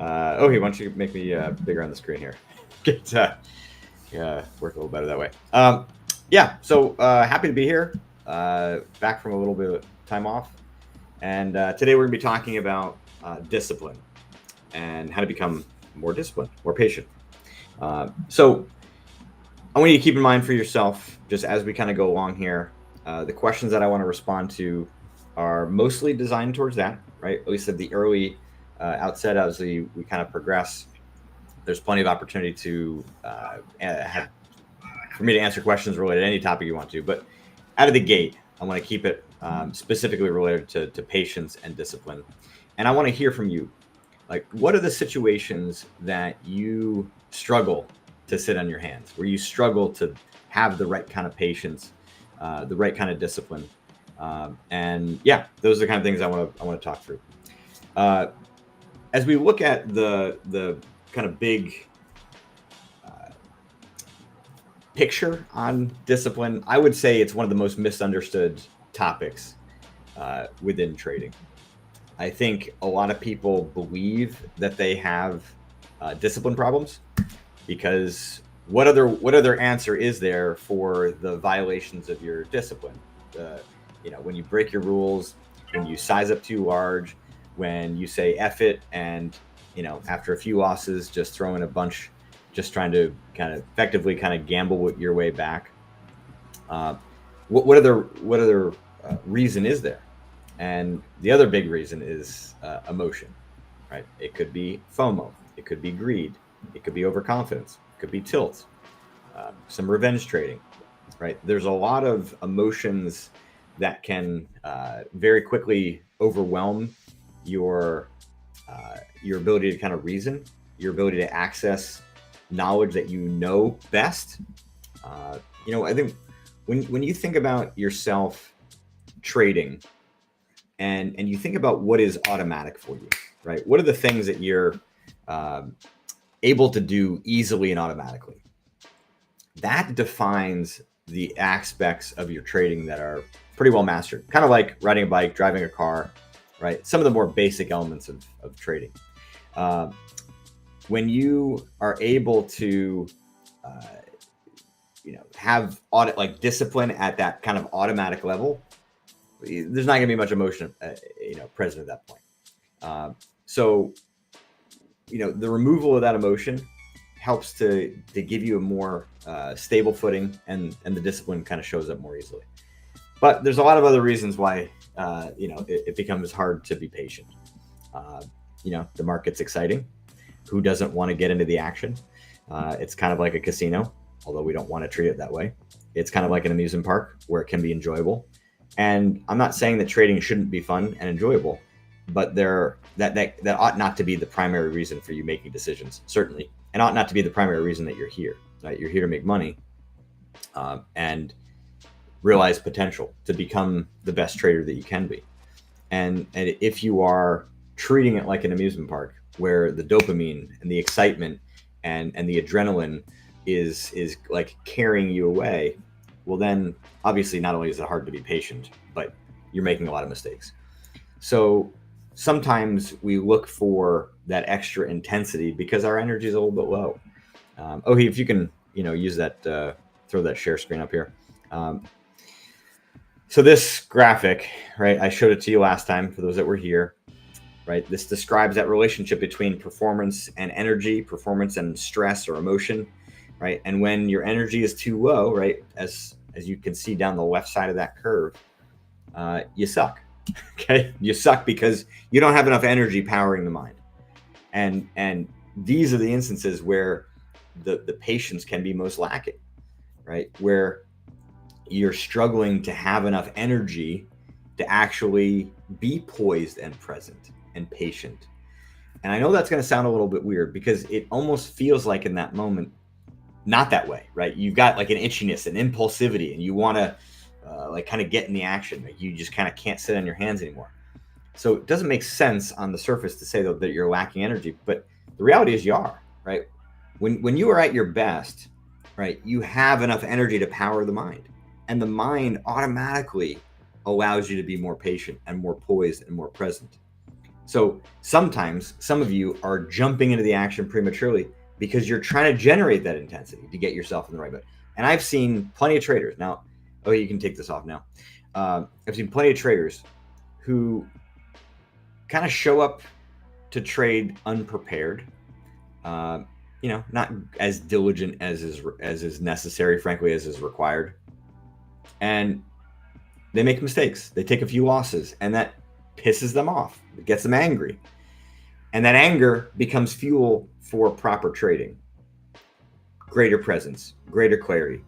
Why don't you make me bigger on the screen here? Get work a little better that way. Happy to be here. Back from a little bit of time off, and today we're going to be talking about discipline and how to become more disciplined, more patient. So I want you to keep in mind for yourself, just as we kind of go along here, the questions that I want to respond to are mostly designed towards that, right? At least at the early outset, as we kind of progress, there's plenty of opportunity to for me to answer questions related to any topic you want to. But out of the gate, I want to keep it specifically related to patience and discipline. And I want to hear from you. Like, what are the situations that you struggle to sit on your hands, where you struggle to have the right kind of patience, the right kind of discipline? Those are the kind of things I want to talk through. As we look at the kind of big picture on discipline, I would say it's one of the most misunderstood topics within trading. I think a lot of people believe that they have discipline problems because what other answer is there for the violations of your discipline? When you break your rules, when you size up too large, when you say F it, and after a few losses, just throw in a bunch, just trying to kind of effectively kind of gamble your way back. What other reason is there? And the other big reason is emotion, right? It could be FOMO, it could be greed, it could be overconfidence, it could be tilt, some revenge trading, right? There's a lot of emotions that can very quickly overwhelm your ability to kind of reason, your ability to access knowledge that you know best. I think when you think about yourself trading, and you think about what is automatic for you, right? What are the things that you're able to do easily and automatically? That defines the aspects of your trading that are pretty well mastered. Kind of like riding a bike, driving a car, right? Some of the more basic elements of trading. When you are able to, have discipline at that kind of automatic level, there's not going to be much emotion, present at that point. The removal of that emotion helps to give you a more stable footing, and the discipline kind of shows up more easily. But there's a lot of other reasons why, it becomes hard to be patient. The market's exciting. Who doesn't want to get into the action? It's kind of like a casino, although we don't want to treat it that way. It's kind of like an amusement park where it can be enjoyable. And I'm not saying that trading shouldn't be fun and enjoyable, but that ought not to be the primary reason for you making decisions, certainly, and ought not to be the primary reason that you're here. Right? You're here to make money and realize potential to become the best trader that you can be. And if you are treating it like an amusement park, where the dopamine and the excitement and the adrenaline is like carrying you away, well, then obviously not only is it hard to be patient, but you're making a lot of mistakes. So sometimes we look for that extra intensity because our energy is a little bit low. If you can, use that, throw that share screen up here. So this graphic, right, I showed it to you last time for those that were here, right? This describes that relationship between performance and energy, performance and stress or emotion, right? And when your energy is too low, right, as you can see down the left side of that curve, you suck. Okay, you suck because you don't have enough energy powering the mind, and these are the instances where the patience can be most lacking, right? Where you're struggling to have enough energy to actually be poised and present and patient. And I know that's going to sound a little bit weird because it almost feels like in that moment, not that way, right? You've got like an itchiness, an impulsivity, and you want to kind of get in the action. Like you just kind of can't sit on your hands anymore. So it doesn't make sense on the surface to say that you're lacking energy, but the reality is you are, right? When you are at your best, right, you have enough energy to power the mind, and the mind automatically allows you to be more patient and more poised and more present. So sometimes some of you are jumping into the action prematurely because you're trying to generate that intensity to get yourself in the right mood. And I've seen plenty of traders now. Oh, you can take this off now. I've seen plenty of traders who kind of show up to trade unprepared. Not as diligent as is necessary, frankly, as is required. And they make mistakes. They take a few losses, and that pisses them off. It gets them angry. And that anger becomes fuel for proper trading. Greater presence, greater clarity.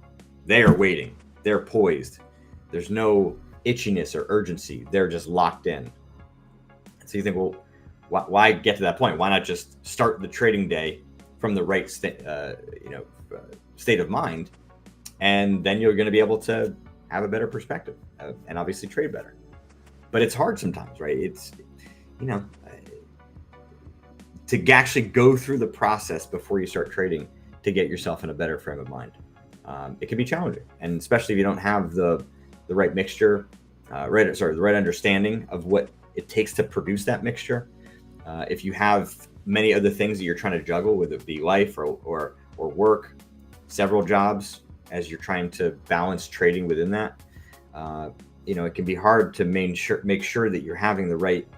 They are waiting. They're poised. There's no itchiness or urgency. They're just locked in. So you think, well, why get to that point? Why not just start the trading day from the right state of mind, and then you're going to be able to have a better perspective and obviously trade better. But it's hard sometimes, right? It's, to actually go through the process before you start trading to get yourself in a better frame of mind. It can be challenging, and especially if you don't have the right mixture, the right understanding of what it takes to produce that mixture. If you have many other things that you're trying to juggle, whether it be life or work, several jobs, as you're trying to balance trading within that, it can be hard to make sure that you're having the right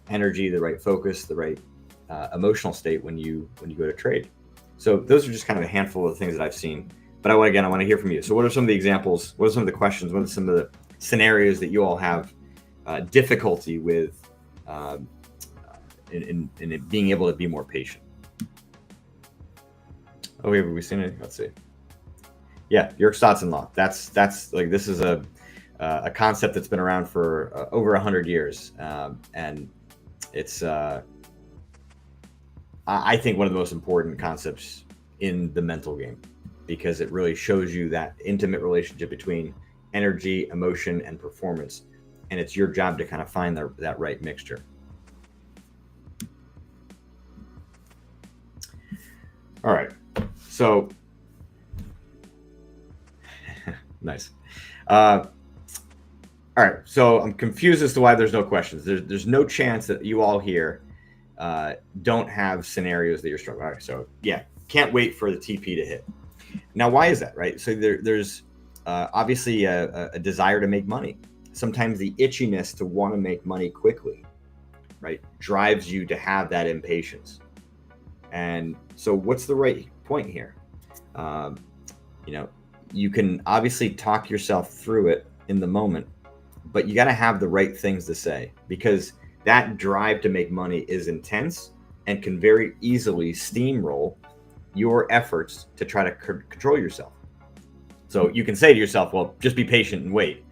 energy, the right focus, the right emotional state when you go to trade. So those are just kind of a handful of the things that I've seen. But I want to hear from you. So what are some of the examples? What are some of the questions? What are some of the scenarios that you all have difficulty with in being able to be more patient? Oh, have we seen it? Let's see. Yeah, your Stson Law. That's like, this is a concept that's been around for over 100 years, and it's I think one of the most important concepts in the mental game, because it really shows you that intimate relationship between energy, emotion, and performance, and it's your job to kind of find that right mixture. All right, so nice. All right, so I'm confused as to why there's no questions. There's no chance that you all here don't have scenarios that you're struggling. All right, so yeah, can't wait for the TP to hit. Now, why is that, right? So there's obviously a desire to make money. Sometimes the itchiness to want to make money quickly, right, drives you to have that impatience. And so what's the right point here? You can obviously talk yourself through it in the moment, but you got to have the right things to say, because that drive to make money is intense and can very easily steamroll your efforts to try to control yourself. So you can say to yourself, well, just be patient and wait.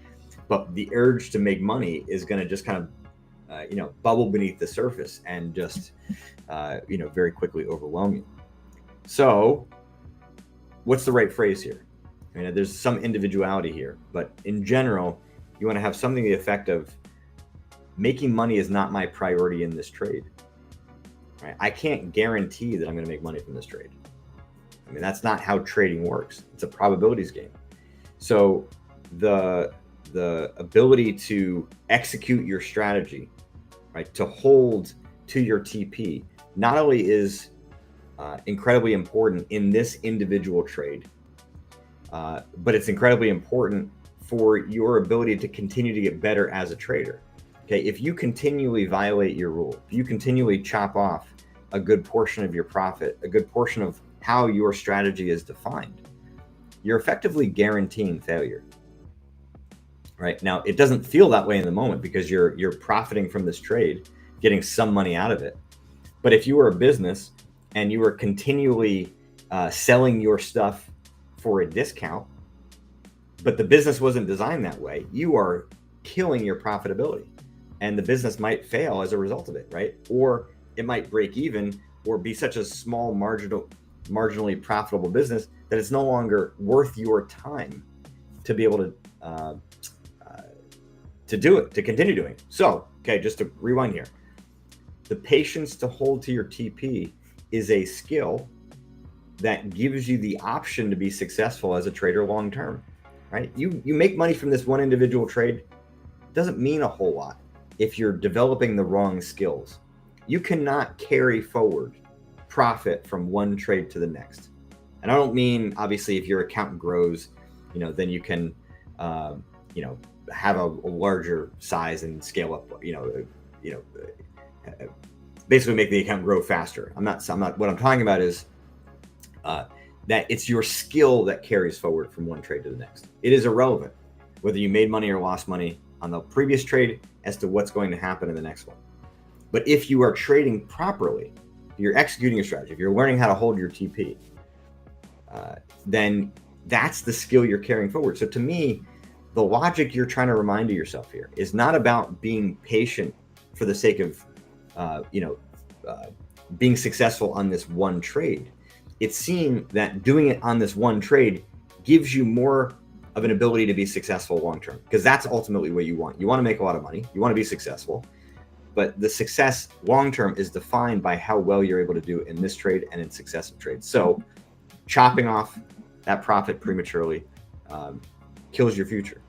But the urge to make money is going to just kind of, bubble beneath the surface and just, very quickly overwhelm you. So what's the right phrase here? I mean, there's some individuality here, but in general, you want to have something to the effect of, making money is not my priority in this trade. Right? I can't guarantee that I'm going to make money from this trade. I mean, that's not how trading works. It's a probabilities game. So the ability to execute your strategy, right, to hold to your TP, not only is incredibly important in this individual trade, but it's incredibly important for your ability to continue to get better as a trader. Okay, if you continually violate your rule, if you continually chop off a good portion of your profit, a good portion of how your strategy is defined, you're effectively guaranteeing failure. Right now, it doesn't feel that way in the moment because you're profiting from this trade, getting some money out of it. But if you were a business and you were continually selling your stuff for a discount, but the business wasn't designed that way, you are killing your profitability. And the business might fail as a result of it, right? Or it might break even or be such a small, marginally profitable business that it's no longer worth your time to be able to do it, to continue doing. So, okay, just to rewind here. The patience to hold to your TP is a skill that gives you the option to be successful as a trader long term, right? You make money from this one individual trade, doesn't mean a whole lot if you're developing the wrong skills. You cannot carry forward profit from one trade to the next. And I don't mean, obviously, if your account grows, then you can, have a larger size and scale up, basically make the account grow faster. I'm not, what I'm talking about is that it's your skill that carries forward from one trade to the next. It is irrelevant whether you made money or lost money on the previous trade as to what's going to happen in the next one. But if you are trading properly, if you're executing your strategy, if you're learning how to hold your TP, then that's the skill you're carrying forward. So to me, the logic you're trying to remind yourself here is not about being patient for the sake of, being successful on this one trade. It's seeing that doing it on this one trade gives you more of an ability to be successful long term, because that's ultimately what you want. You want to make a lot of money. You want to be successful. But the success long term is defined by how well you're able to do in this trade and in successive trades. So chopping off that profit prematurely kills your future,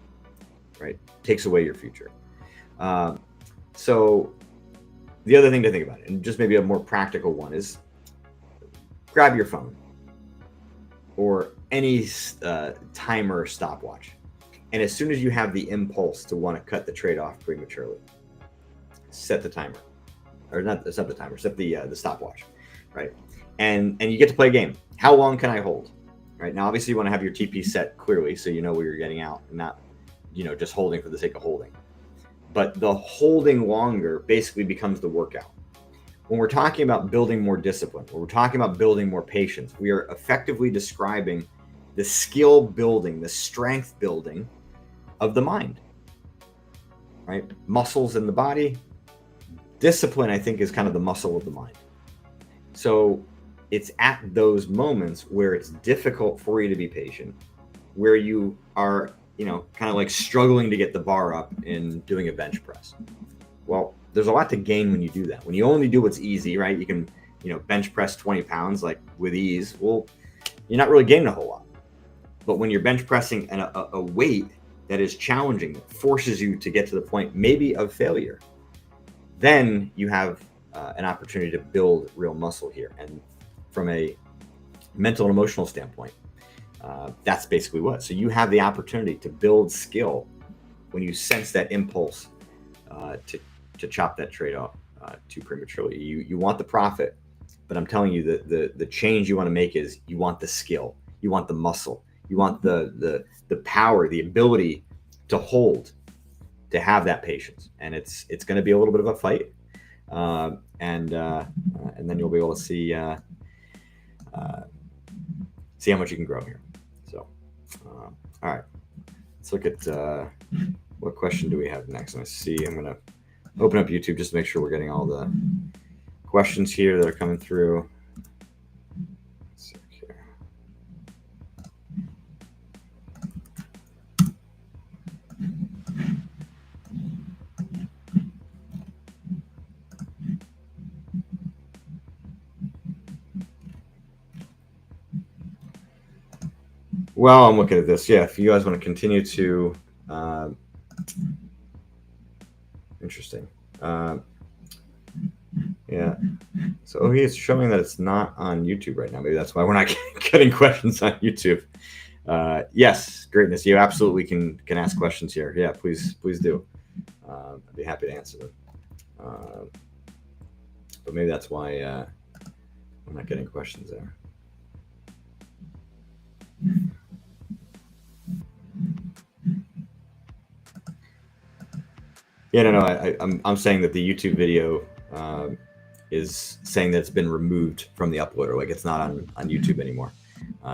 right? Takes away your future. So the other thing to think about, and just maybe a more practical one, is grab your phone or any timer or stopwatch. And as soon as you have the impulse to want to cut the trade off prematurely, set the timer, or not set the timer, set the stopwatch, right? And you get to play a game. How long can I hold? Right now, obviously, you want to have your TP set clearly so you know where you're getting out, and not, just holding for the sake of holding. But the holding longer basically becomes the workout. When we're talking about building more discipline, when we're talking about building more patience, we are effectively describing the skill building, the strength building of the mind, right? Muscles in the body. Discipline, I think, is kind of the muscle of the mind. So it's at those moments where it's difficult for you to be patient, where you are, kind of like struggling to get the bar up in doing a bench press. Well, there's a lot to gain when you do that. When you only do what's easy, right? You can, bench press 20 pounds like with ease. Well, you're not really gaining a whole lot. But when you're bench pressing a weight that is challenging, that forces you to get to the point maybe of failure, then you have an opportunity to build real muscle here. And from a mental and emotional standpoint, that's basically what. So you have the opportunity to build skill when you sense that impulse to chop that trade off too prematurely. You want the profit, but I'm telling you that the change you want to make is you want the skill, you want the muscle, you want the power, the ability to hold, to have that patience. And it's going to be a little bit of a fight, and then you'll be able to see how much you can grow here. So, all right, let's look at what question do we have next. Let's see. I'm going to open up YouTube just to make sure we're getting all the questions here that are coming through. Let's see here. Well, I'm looking at this. Yeah, if you guys want to continue to, interesting. Yeah. So he's showing that it's not on YouTube right now. Maybe that's why we're not getting questions on YouTube. Yes, greatness. You absolutely can ask questions here. Yeah, please do. I'd be happy to answer them. But maybe that's why we're not getting questions there. Yeah, no. I'm saying that the YouTube video is saying that it's been removed from the uploader, like it's not on YouTube anymore,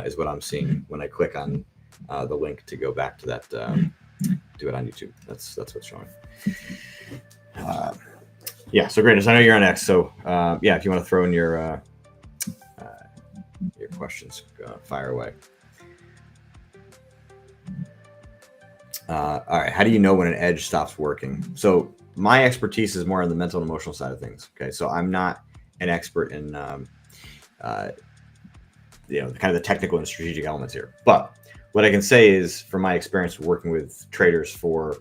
is what I'm seeing when I click on the link to go back to that, do it on YouTube. That's what's showing. Yeah, so greatness. I know you're on X, so yeah, if you want to throw in your questions, fire away. All right. How do you know when an edge stops working? So my expertise is more on the mental and emotional side of things. Okay. So I'm not an expert in, kind of the technical and strategic elements here. But what I can say is, from my experience working with traders for,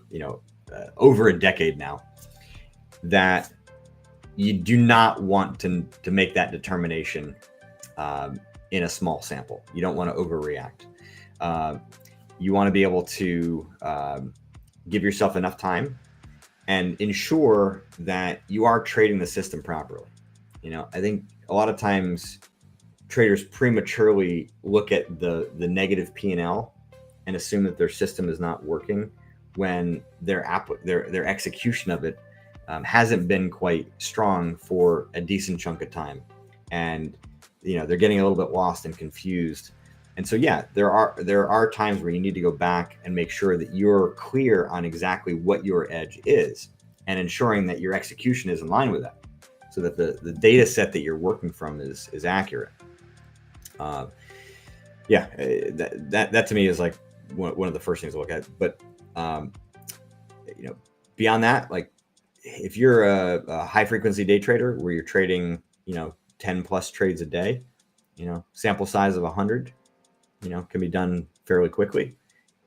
over a decade now, that you do not want to make that determination in a small sample. You don't want to overreact. You want to be able to give yourself enough time and ensure that you are trading the system properly. I think a lot of times traders prematurely look at the negative P&L and assume that their system is not working when their execution of it hasn't been quite strong for a decent chunk of time, and they're getting a little bit lost and confused. And so there are times where you need to go back and make sure that you're clear on exactly what your edge is, and ensuring that your execution is in line with that, so that the data set that you're working from is accurate. That to me is like one of the first things to look at. But beyond that, like if you're a high frequency day trader where you're trading 10 plus trades a day, sample size of 100 can be done fairly quickly.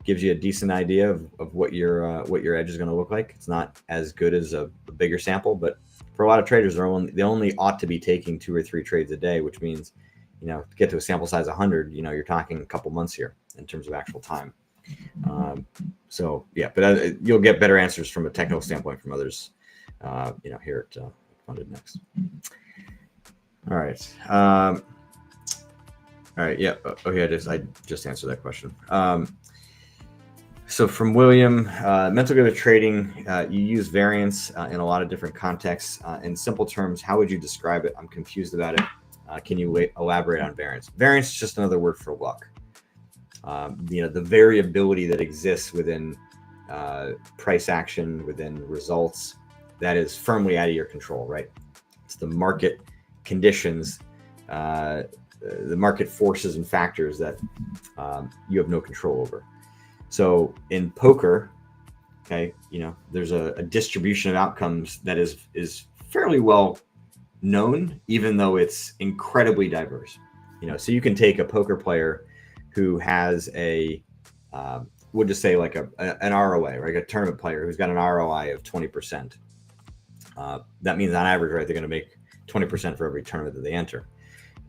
Gives you a decent idea of what your edge is going to look like. It's not as good as a bigger sample, but for a lot of traders, they only ought to be taking 2 or 3 trades a day, which means to get to a sample size of 100, you're talking a couple months here in terms of actual time. But you'll get better answers from a technical standpoint from others here at Funded Next. All right. Yeah. Okay. I just answered that question. So from William, mental game of trading, you use variance in a lot of different contexts. In simple terms, how would you describe it? I'm confused about it. Can you elaborate on variance? Variance is just another word for luck. The variability that exists within price action, within results, that is firmly out of your control, right? It's the market conditions, the market forces and factors that you have no control over. So in poker, okay, there's a distribution of outcomes that is fairly well known, even though it's incredibly diverse. So you can take a poker player who has we'll just say like an ROI, right? A tournament player who's got an ROI of 20%. That means on average, right, they're going to make 20% for every tournament that they enter.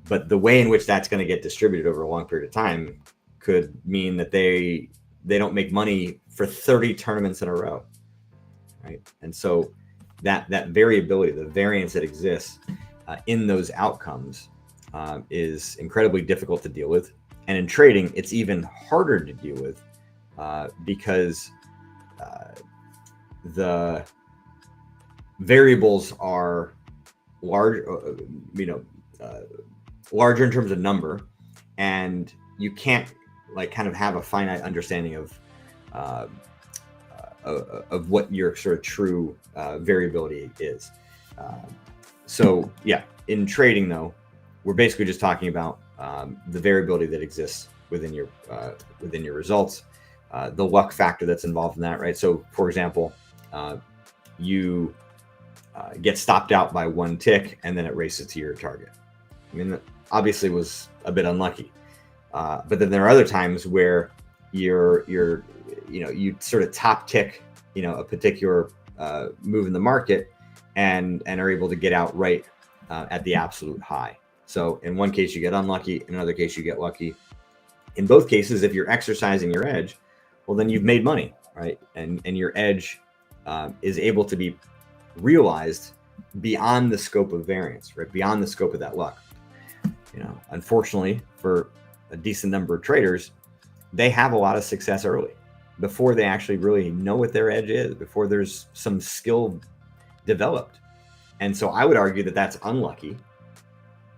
But the way in which that's going to get distributed over a long period of time could mean that they don't make money for 30 tournaments in a row, right? And so that variability, the variance that exists in those outcomes is incredibly difficult to deal with. And in trading, it's even harder to deal with because the variables are larger in terms of number, and you can't kind of have a finite understanding of what your sort of true variability is. In trading though, we're basically just talking about the variability that exists within your results, the luck factor that's involved in that, right? So for example, you get stopped out by one tick and then it races to your target. I mean, that obviously was a bit unlucky. But then there are other times where you sort of top tick, a particular move in the market and are able to get out right at the absolute high. So in one case you get unlucky, in another case you get lucky. In both cases, if you're exercising your edge, well, then you've made money, right? And your edge is able to be realized beyond the scope of variance, right? Beyond the scope of that luck. Unfortunately for a decent number of traders, they have a lot of success early before they actually really know what their edge is, before there's some skill developed. And so I would argue that that's unlucky,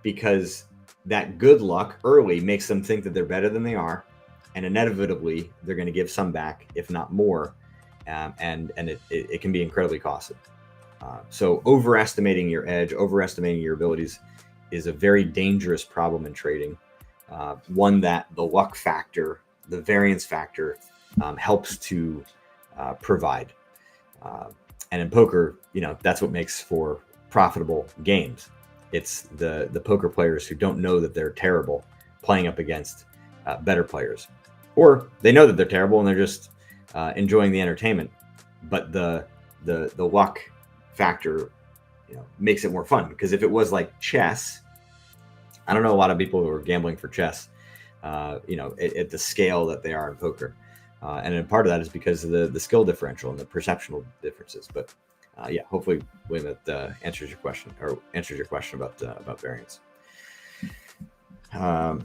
because that good luck early makes them think that they're better than they are, and inevitably they're going to give some back, if not more, and it can be incredibly costly. So overestimating your edge, overestimating your abilities is a very dangerous problem in trading, one that the luck factor, the variance factor, helps to provide. And in poker, that's what makes for profitable games. It's the poker players who don't know that they're terrible playing up against better players, or they know that they're terrible and they're just enjoying the entertainment. But the luck factor makes it more fun. Because if it was like chess, I don't know a lot of people who are gambling for chess, at the scale that they are in poker. And a part of that is because of the skill differential and the perceptual differences. But hopefully, William, that answers your question about variance. All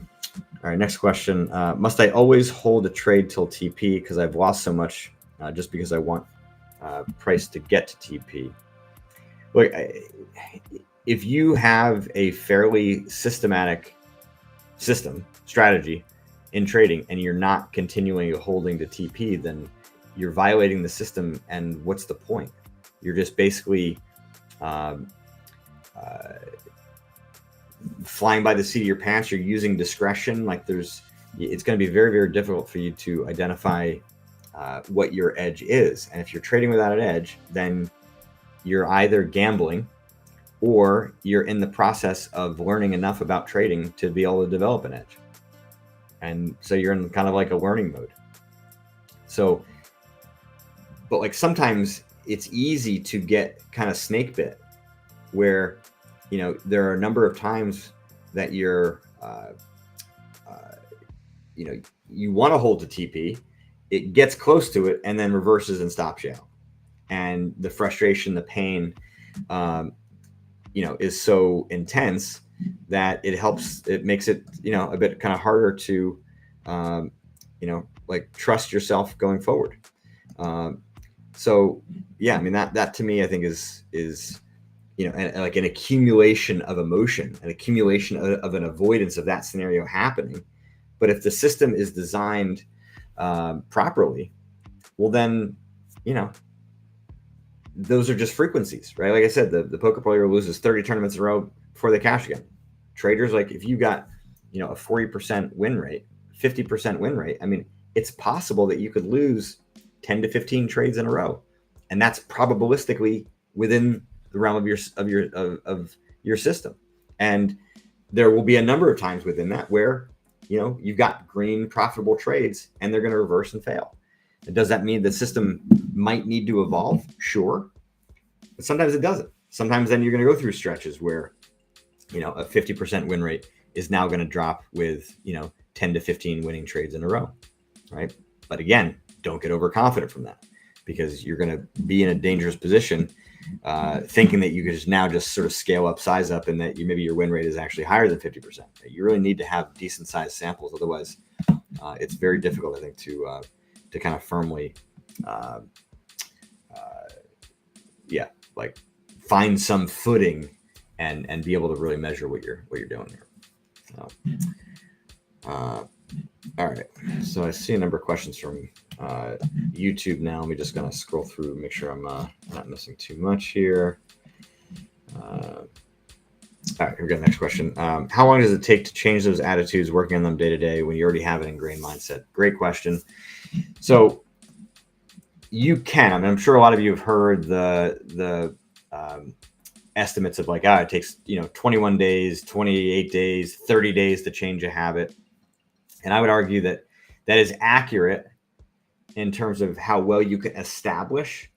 right, next question. Must I always hold a trade till TP because I've lost so much just because I want price to get to TP? Look, if you have a fairly systematic strategy in trading and you're not continuing holding to TP, then you're violating the system. And what's the point? You're just basically flying by the seat of your pants. You're using discretion. It's going to be very, very difficult for you to identify what your edge is. And if you're trading without an edge, then you're either gambling or you're in the process of learning enough about trading to be able to develop an edge. And so you're in kind of like a learning mode. So, but like sometimes it's easy to get kind of snake bit where, there are a number of times that you're, you want to hold to TP, it gets close to it and then reverses and stops you out. And the frustration, the pain, is so intense that it makes it, a bit kind of harder to, trust yourself going forward. So yeah, I mean, that to me, I think is, and like an accumulation of emotion, an accumulation of an avoidance of that scenario happening. But if the system is designed properly, well, then, those are just frequencies, right? Like I said, the poker player loses 30 tournaments in a row before they cash again. Traders, like if you got, a 40% win rate, 50% win rate, I mean, it's possible that you could lose 10 to 15 trades in a row. And that's probabilistically within the realm of your system. And there will be a number of times within that where, you've got green profitable trades and they're going to reverse and fail. Does that mean the system might need to evolve? Sure. But sometimes it doesn't. Sometimes then you're going to go through stretches where, a 50% win rate is now going to drop with, 10 to 15 winning trades in a row, right? But again, don't get overconfident from that because you're going to be in a dangerous position thinking that you could just sort of scale up, size up, and that maybe your win rate is actually higher than 50%. You really need to have decent sized samples. Otherwise, it's very difficult, I think, to kind of firmly, find some footing and be able to really measure what you're doing here. All right. So I see a number of questions from YouTube now. Let me just gonna scroll through, make sure I'm not missing too much here. All right, here we go. Next question. How long does it take to change those attitudes, working on them day to day when you already have an ingrained mindset? Great question. So you can. I mean, I'm sure a lot of you have heard the estimates of like, it takes 21 days, 28 days, 30 days to change a habit. And I would argue that is accurate in terms of how well you can establish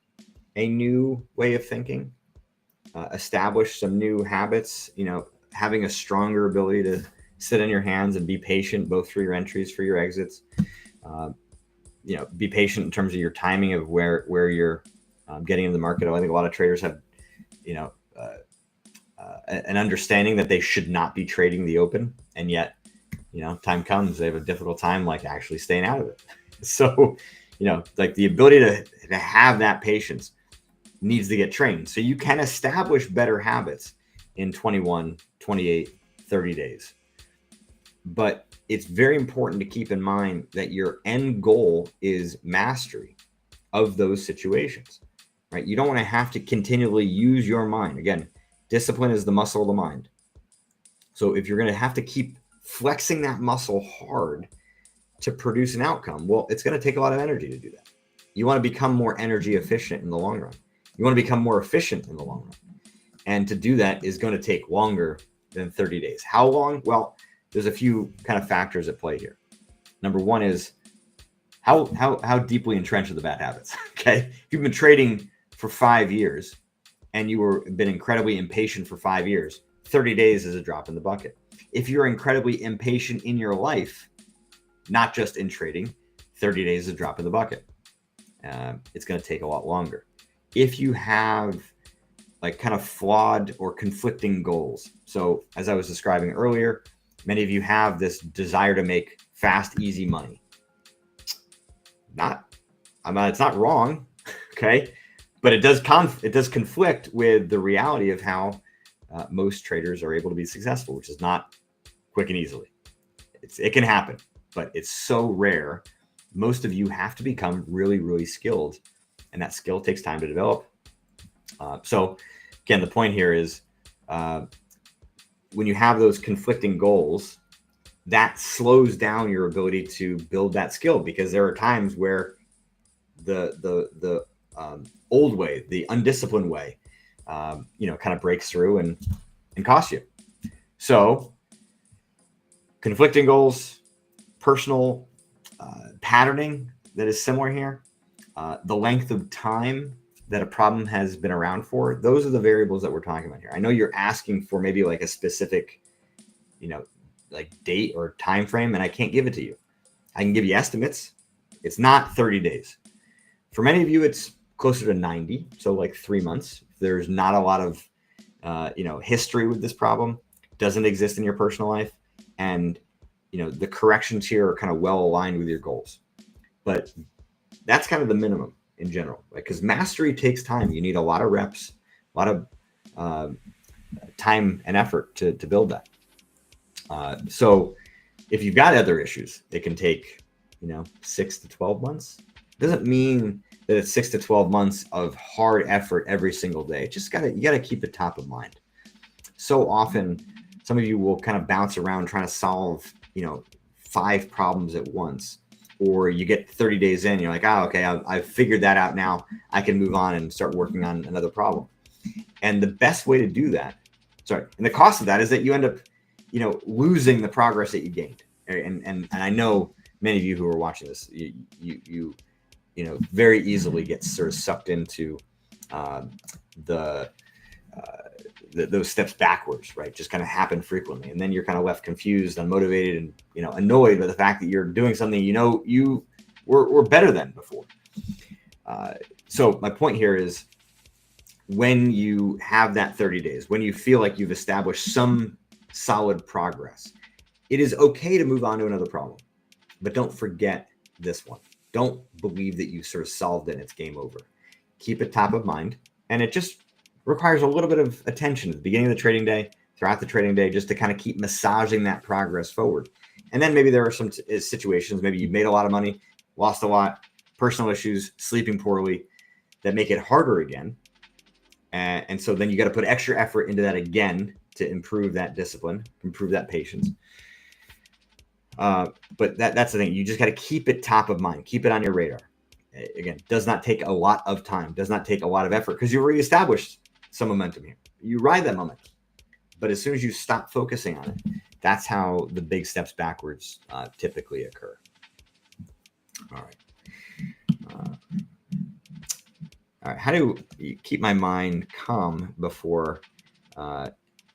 a new way of thinking, establish some new habits, having a stronger ability to sit on your hands and be patient, both for your entries, for your exits, be patient in terms of your timing of where you're getting into the market. I think a lot of traders have, an understanding that they should not be trading the open. And yet, time comes, they have a difficult time, like actually staying out of it. So, like the ability to have that patience needs to get trained. So you can establish better habits in 21, 28, 30 days. But it's very important to keep in mind that your end goal is mastery of those situations, right? You don't want to have to continually use your mind. Again, discipline is the muscle of the mind. So if you're going to have to keep flexing that muscle hard to produce an outcome, well, it's going to take a lot of energy to do that. You want to become more energy efficient in the long run. You want to become more efficient in the long run. And to do that is going to take longer than 30 days. How long? Well, there's a few kind of factors at play here. Number one is how deeply entrenched are the bad habits? Okay. If you've been trading for 5 years and you were been incredibly impatient for 5 years, 30 days is a drop in the bucket. If you're incredibly impatient in your life, not just in trading, 30 days is a drop in the bucket. It's going to take a lot longer. If you have like kind of flawed or conflicting goals. So as I was describing earlier, many of you have this desire to make fast, easy money. It's not wrong, okay? But it does conflict with the reality of how most traders are able to be successful, which is not quick and easily. It can happen, but it's so rare. Most of you have to become really, really skilled, and that skill takes time to develop. So again, the point here is when you have those conflicting goals, that slows down your ability to build that skill, because there are times where the old way, the undisciplined way, kind of breaks through and costs you. So conflicting goals, personal patterning that is similar here, the length of time that a problem has been around for, those are the variables that we're talking about here. I know you're asking for maybe like a specific, like date or time frame, and I can't give it to you. I can give you estimates. It's not 30 days. For many of you, it's closer to 90, so like 3 months. There's not a lot of, history with this problem, doesn't exist in your personal life, and the corrections here are kind of well aligned with your goals. But that's kind of the minimum in general, right? Because mastery takes time. You need a lot of reps, a lot of time and effort to build that. So if you've got other issues, it can take 6 to 12 months. Doesn't mean that it's 6 to 12 months of hard effort every single day. You gotta keep it top of mind. So often, some of you will kind of bounce around trying to solve 5 problems at once, or you get 30 days in, you're like, okay, I've figured that out now. I can move on and start working on another problem. And the best way to do that, and the cost of that is that you end up, losing the progress that you gained. And I know many of you who are watching this, you very easily get sort of sucked into those steps backwards, right? Just kind of happen frequently. And then you're kind of left confused, unmotivated, and, annoyed by the fact that you're doing something, you were better than before. So my point here is, when you have that 30 days, when you feel like you've established some solid progress, it is okay to move on to another problem, but don't forget this one. Don't believe that you sort of solved it and it's game over. Keep it top of mind. And it just requires a little bit of attention at the beginning of the trading day, throughout the trading day, just to kind of keep massaging that progress forward. And then maybe there are some situations, maybe you've made a lot of money, lost a lot, personal issues, sleeping poorly, that make it harder again. And so then you got to put extra effort into that again to improve that discipline, improve that patience. But that's the thing. You just got to keep it top of mind. Keep it on your radar. Again, does not take a lot of time, does not take a lot of effort, because you already established some momentum here. You ride that momentum. But as soon as you stop focusing on it, that's how the big steps backwards typically occur. All right. All right. How do you keep my mind calm before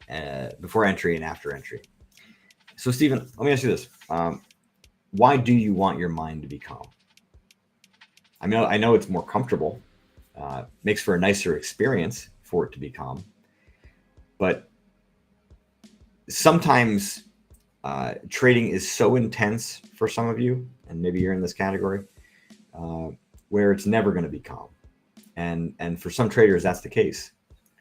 entry and after entry? So, Stephen, let me ask you this. Why do you want your mind to be calm? I know it's more comfortable, makes for a nicer experience for it to be calm. But sometimes trading is so intense for some of you, and maybe you're in this category, where it's never going to be calm. And for some traders, that's the case.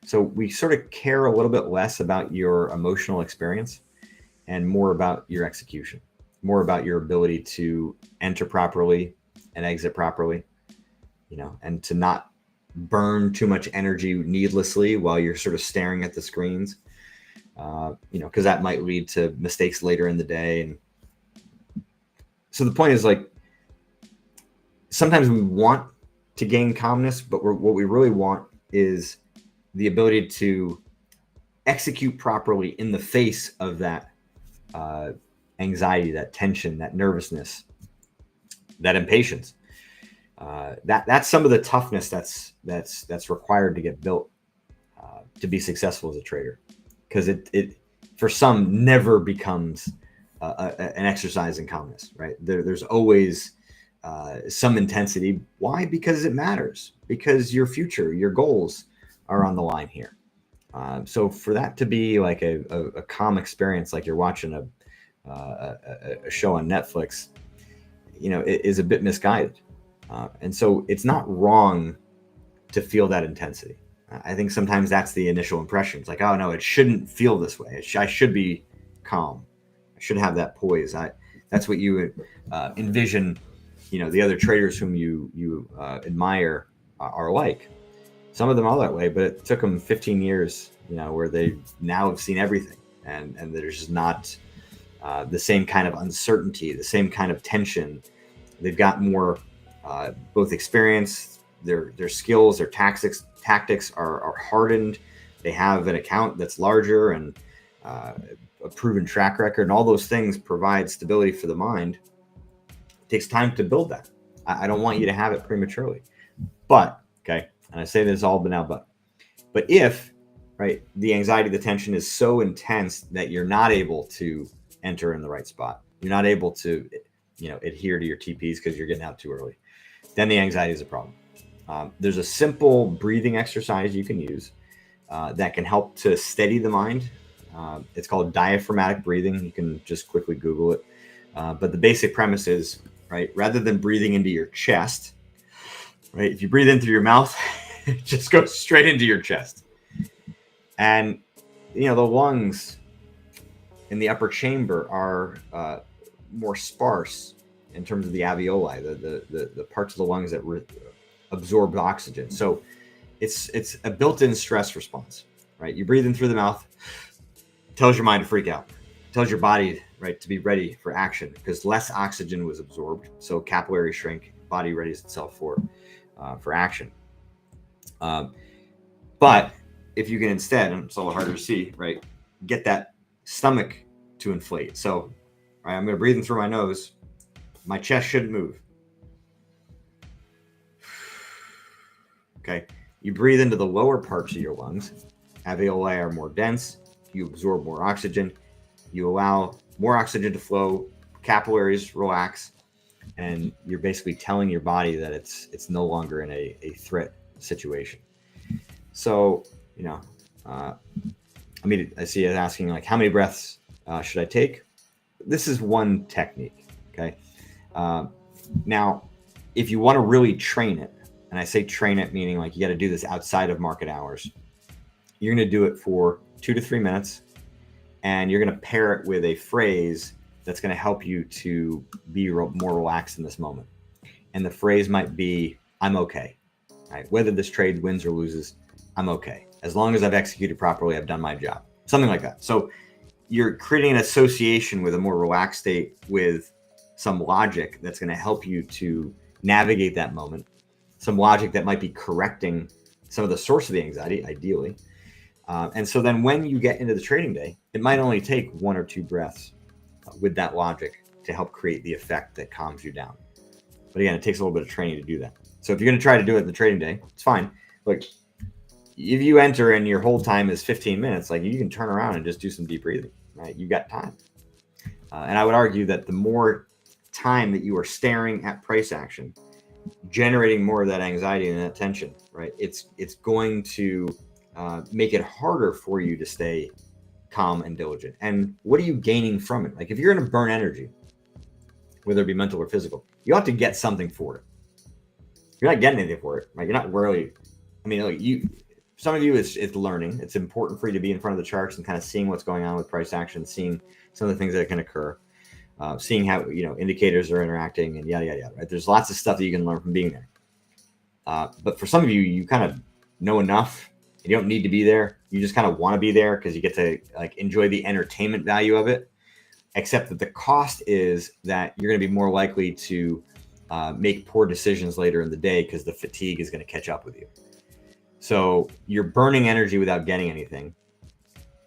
So we sort of care a little bit less about your emotional experience and more about your execution, more about your ability to enter properly and exit properly, and to not burn too much energy needlessly while you're sort of staring at the screens, because that might lead to mistakes later in the day. And so the point is, like, sometimes we want to gain calmness, but what we really want is the ability to execute properly in the face of that anxiety, that tension, that nervousness, that impatience. That's some of the toughness that's required to get built to be successful as a trader, because it for some never becomes an exercise in calmness, right? There's always some intensity. Why? Because it matters, because your future, your goals are on the line here. So for that to be like a calm experience, like you're watching a show on Netflix, it is a bit misguided. And so it's not wrong to feel that intensity. I think sometimes that's the initial impression. It's like, oh no, it shouldn't feel this way. I should be calm. I should have that poise. That's what you envision. The other traders whom you admire are like. Some of them are that way, but it took them 15 years, where they now have seen everything, and there's just not the same kind of uncertainty, the same kind of tension. They've got more both experience, their skills, their tactics are hardened. They have an account that's larger and a proven track record, and all those things provide stability for the mind. It takes time to build that. I don't want you to have it prematurely, but okay. And I say this all, but if, right, the anxiety, the tension is so intense that you're not able to enter in the right spot, you're not able to, adhere to your TPs because you're getting out too early, then the anxiety is a problem. There's a simple breathing exercise you can use that can help to steady the mind. It's called diaphragmatic breathing. You can just quickly Google it. But the basic premise is, right, rather than breathing into your chest, right, if you breathe in through your mouth, it just goes straight into your chest. And, the lungs in the upper chamber are more sparse in terms of the alveoli, the parts of the lungs that absorb oxygen. So it's a built-in stress response, right? You breathe in through the mouth, tells your mind to freak out, tells your body, right, to be ready for action because less oxygen was absorbed. So capillary shrink, body readies itself for action. But if you can instead, and it's a little harder to see, right, get that stomach to inflate. So, right, I'm going to breathe in through my nose. My chest shouldn't move. Okay. You breathe into the lower parts of your lungs. Alveoli are more dense. You absorb more oxygen. You allow more oxygen to flow. Capillaries relax. And you're basically telling your body that it's no longer in a threat situation. So, I see it asking like, how many breaths should I take? This is one technique. Okay. Now, if you want to really train it, and I say train it, meaning like you got to do this outside of market hours, you're going to do it for 2 to 3 minutes, and you're going to pair it with a phrase that's going to help you to be more relaxed in this moment. And the phrase might be, I'm okay. Right? Whether this trade wins or loses, I'm okay. As long as I've executed properly, I've done my job. Something like that. So you're creating an association with a more relaxed state with some logic that's going to help you to navigate that moment. Some logic that might be correcting some of the source of the anxiety, ideally. And so then when you get into the trading day, it might only take 1 or 2 breaths with that logic to help create the effect that calms you down. But again, it takes a little bit of training to do that. So if you're going to try to do it in the trading day, it's fine. Look, if you enter and your hold time is 15 minutes, like you can turn around and just do some deep breathing, right? You got time. And I would argue that the more time that you are staring at price action, generating more of that anxiety and that tension, right? It's going to make it harder for you to stay calm and diligent. And what are you gaining from it? Like if you're going to burn energy, whether it be mental or physical, you have to get something for it. You're not getting anything for it, right? You're not really, some of you it's learning. It's important for you to be in front of the charts and kind of seeing what's going on with price action, seeing some of the things that can occur, seeing how, indicators are interacting and yada, yada, yada, right? There's lots of stuff that you can learn from being there. But for some of you, you kind of know enough. You don't need to be there. You just kind of want to be there because you get to like enjoy the entertainment value of it. Except that the cost is that you're going to be more likely to make poor decisions later in the day because the fatigue is going to catch up with you. So you're burning energy without getting anything.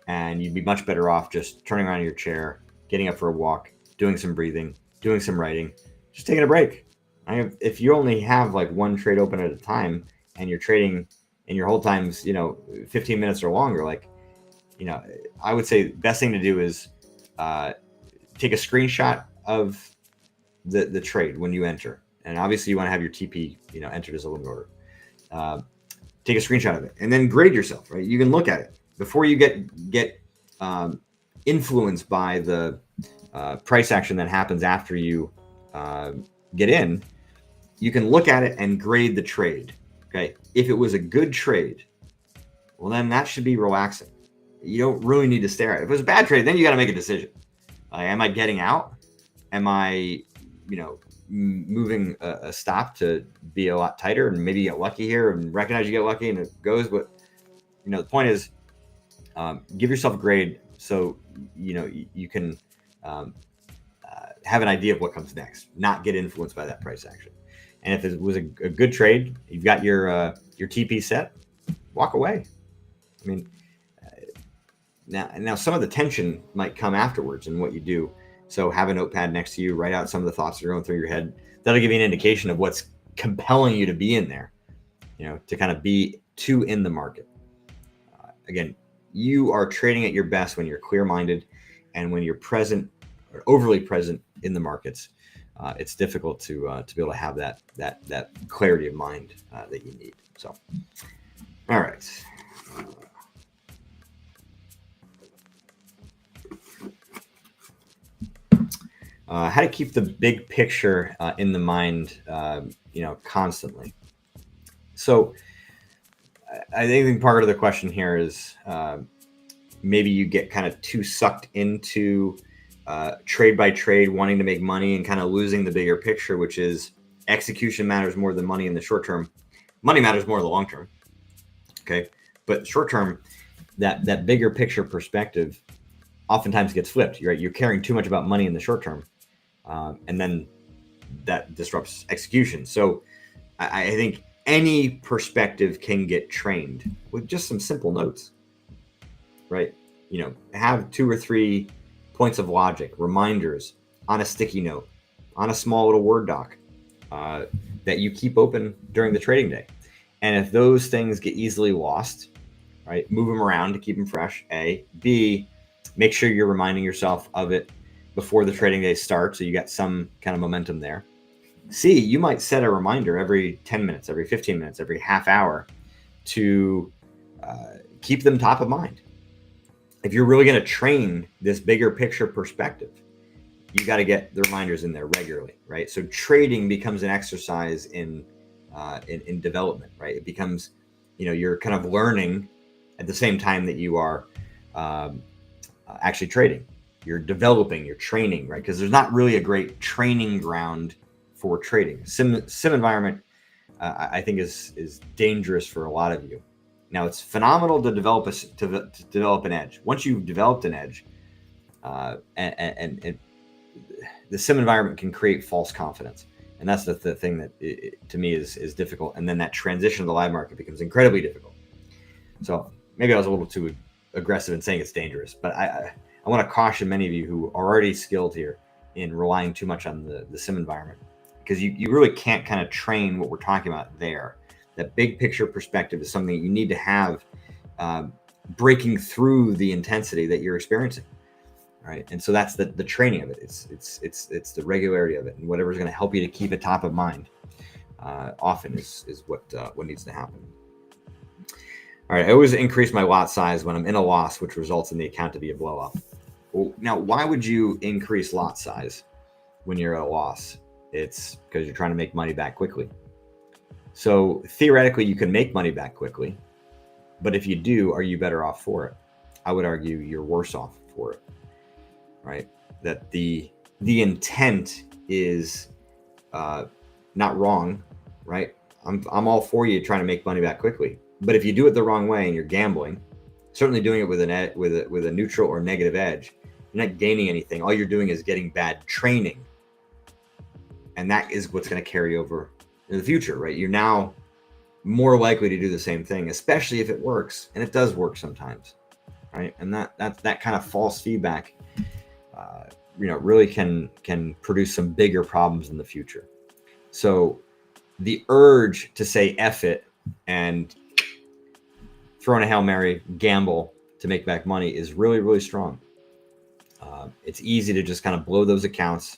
And you'd be much better off just turning around in your chair, getting up for a walk, doing some breathing, doing some writing, just taking a break. If you only have like one trade open at a time and you're trading and your hold time's 15 minutes or longer, like, I would say the best thing to do is take a screenshot of the trade when you enter, and obviously you want to have your TP entered as a limit order. Take a screenshot of it and then grade yourself, right? You can look at it before you get influenced by the price action that happens after you get in. You can look at it and grade the trade. Okay, if it was a good trade, well, then that should be relaxing. You don't really need to stare at it. If it was a bad trade, then you got to make a decision. Am I getting out? Am I, moving a stop to be a lot tighter and maybe get lucky here and recognize you get lucky and it goes? But the point is, give yourself a grade so you can have an idea of what comes next, not get influenced by that price action. And if it was a good trade, you've got your TP set, walk away. I mean, now some of the tension might come afterwards in what you do. So have a notepad next to you, write out some of the thoughts that are going through your head. That'll give you an indication of what's compelling you to be in there, to kind of be in the market. Again, you are trading at your best when you're clear-minded and when you're present or overly present in the markets. It's difficult to be able to have that clarity of mind that you need. So, all right. How to keep the big picture in the mind, constantly. So, I think part of the question here is maybe you get kind of too sucked into trade by trade, wanting to make money and kind of losing the bigger picture, which is execution matters more than money in the short term. Money matters more in the long term. Okay. But short term, that bigger picture perspective oftentimes gets flipped. You're caring too much about money in the short term. And then that disrupts execution. So I think any perspective can get trained with just some simple notes, right? Have 2 or 3 points of logic, reminders on a sticky note, on a small little Word doc that you keep open during the trading day. And if those things get easily lost, right, move them around to keep them fresh, A. B, make sure you're reminding yourself of it before the trading day starts, so you got some kind of momentum there. C, you might set a reminder every 10 minutes, every 15 minutes, every half hour to keep them top of mind. If you're really going to train this bigger picture perspective, you got to get the reminders in there regularly, right? So trading becomes an exercise in development, right? It becomes, you're kind of learning at the same time that you are actually trading. You're developing, you're training, right? Because there's not really a great training ground for trading. Sim environment, I think, is dangerous for a lot of you. Now, it's phenomenal to develop an edge. Once you've developed an edge, and the sim environment can create false confidence, and that's the thing that to me is difficult. And then that transition to the live market becomes incredibly difficult. So maybe I was a little too aggressive in saying it's dangerous, but I want to caution many of you who are already skilled here in relying too much on the sim environment, because you really can't kind of train what we're talking about there. That big picture perspective is something that you need to have breaking through the intensity that you're experiencing, right? And so that's the training of it. It's the regularity of it, and whatever's going to help you to keep it top of mind often is what needs to happen. All right, I always increase my lot size when I'm in a loss, which results in the account to be a blow up. Well, now, why would you increase lot size when you're at a loss? It's because you're trying to make money back quickly. So theoretically, you can make money back quickly, but if you do, are you better off for it? I would argue you're worse off for it, right? That the intent is not wrong, right? I'm all for you trying to make money back quickly, but if you do it the wrong way and you're gambling, certainly doing it with a neutral or negative edge, you're not gaining anything. All you're doing is getting bad training, and that is what's going to carry over in the future, right? You're now more likely to do the same thing, especially if it works, and it does work sometimes, right? And that kind of false feedback, really can produce some bigger problems in the future. So the urge to say F it and throwing a Hail Mary gamble to make back money is really, really strong. It's easy to just kind of blow those accounts,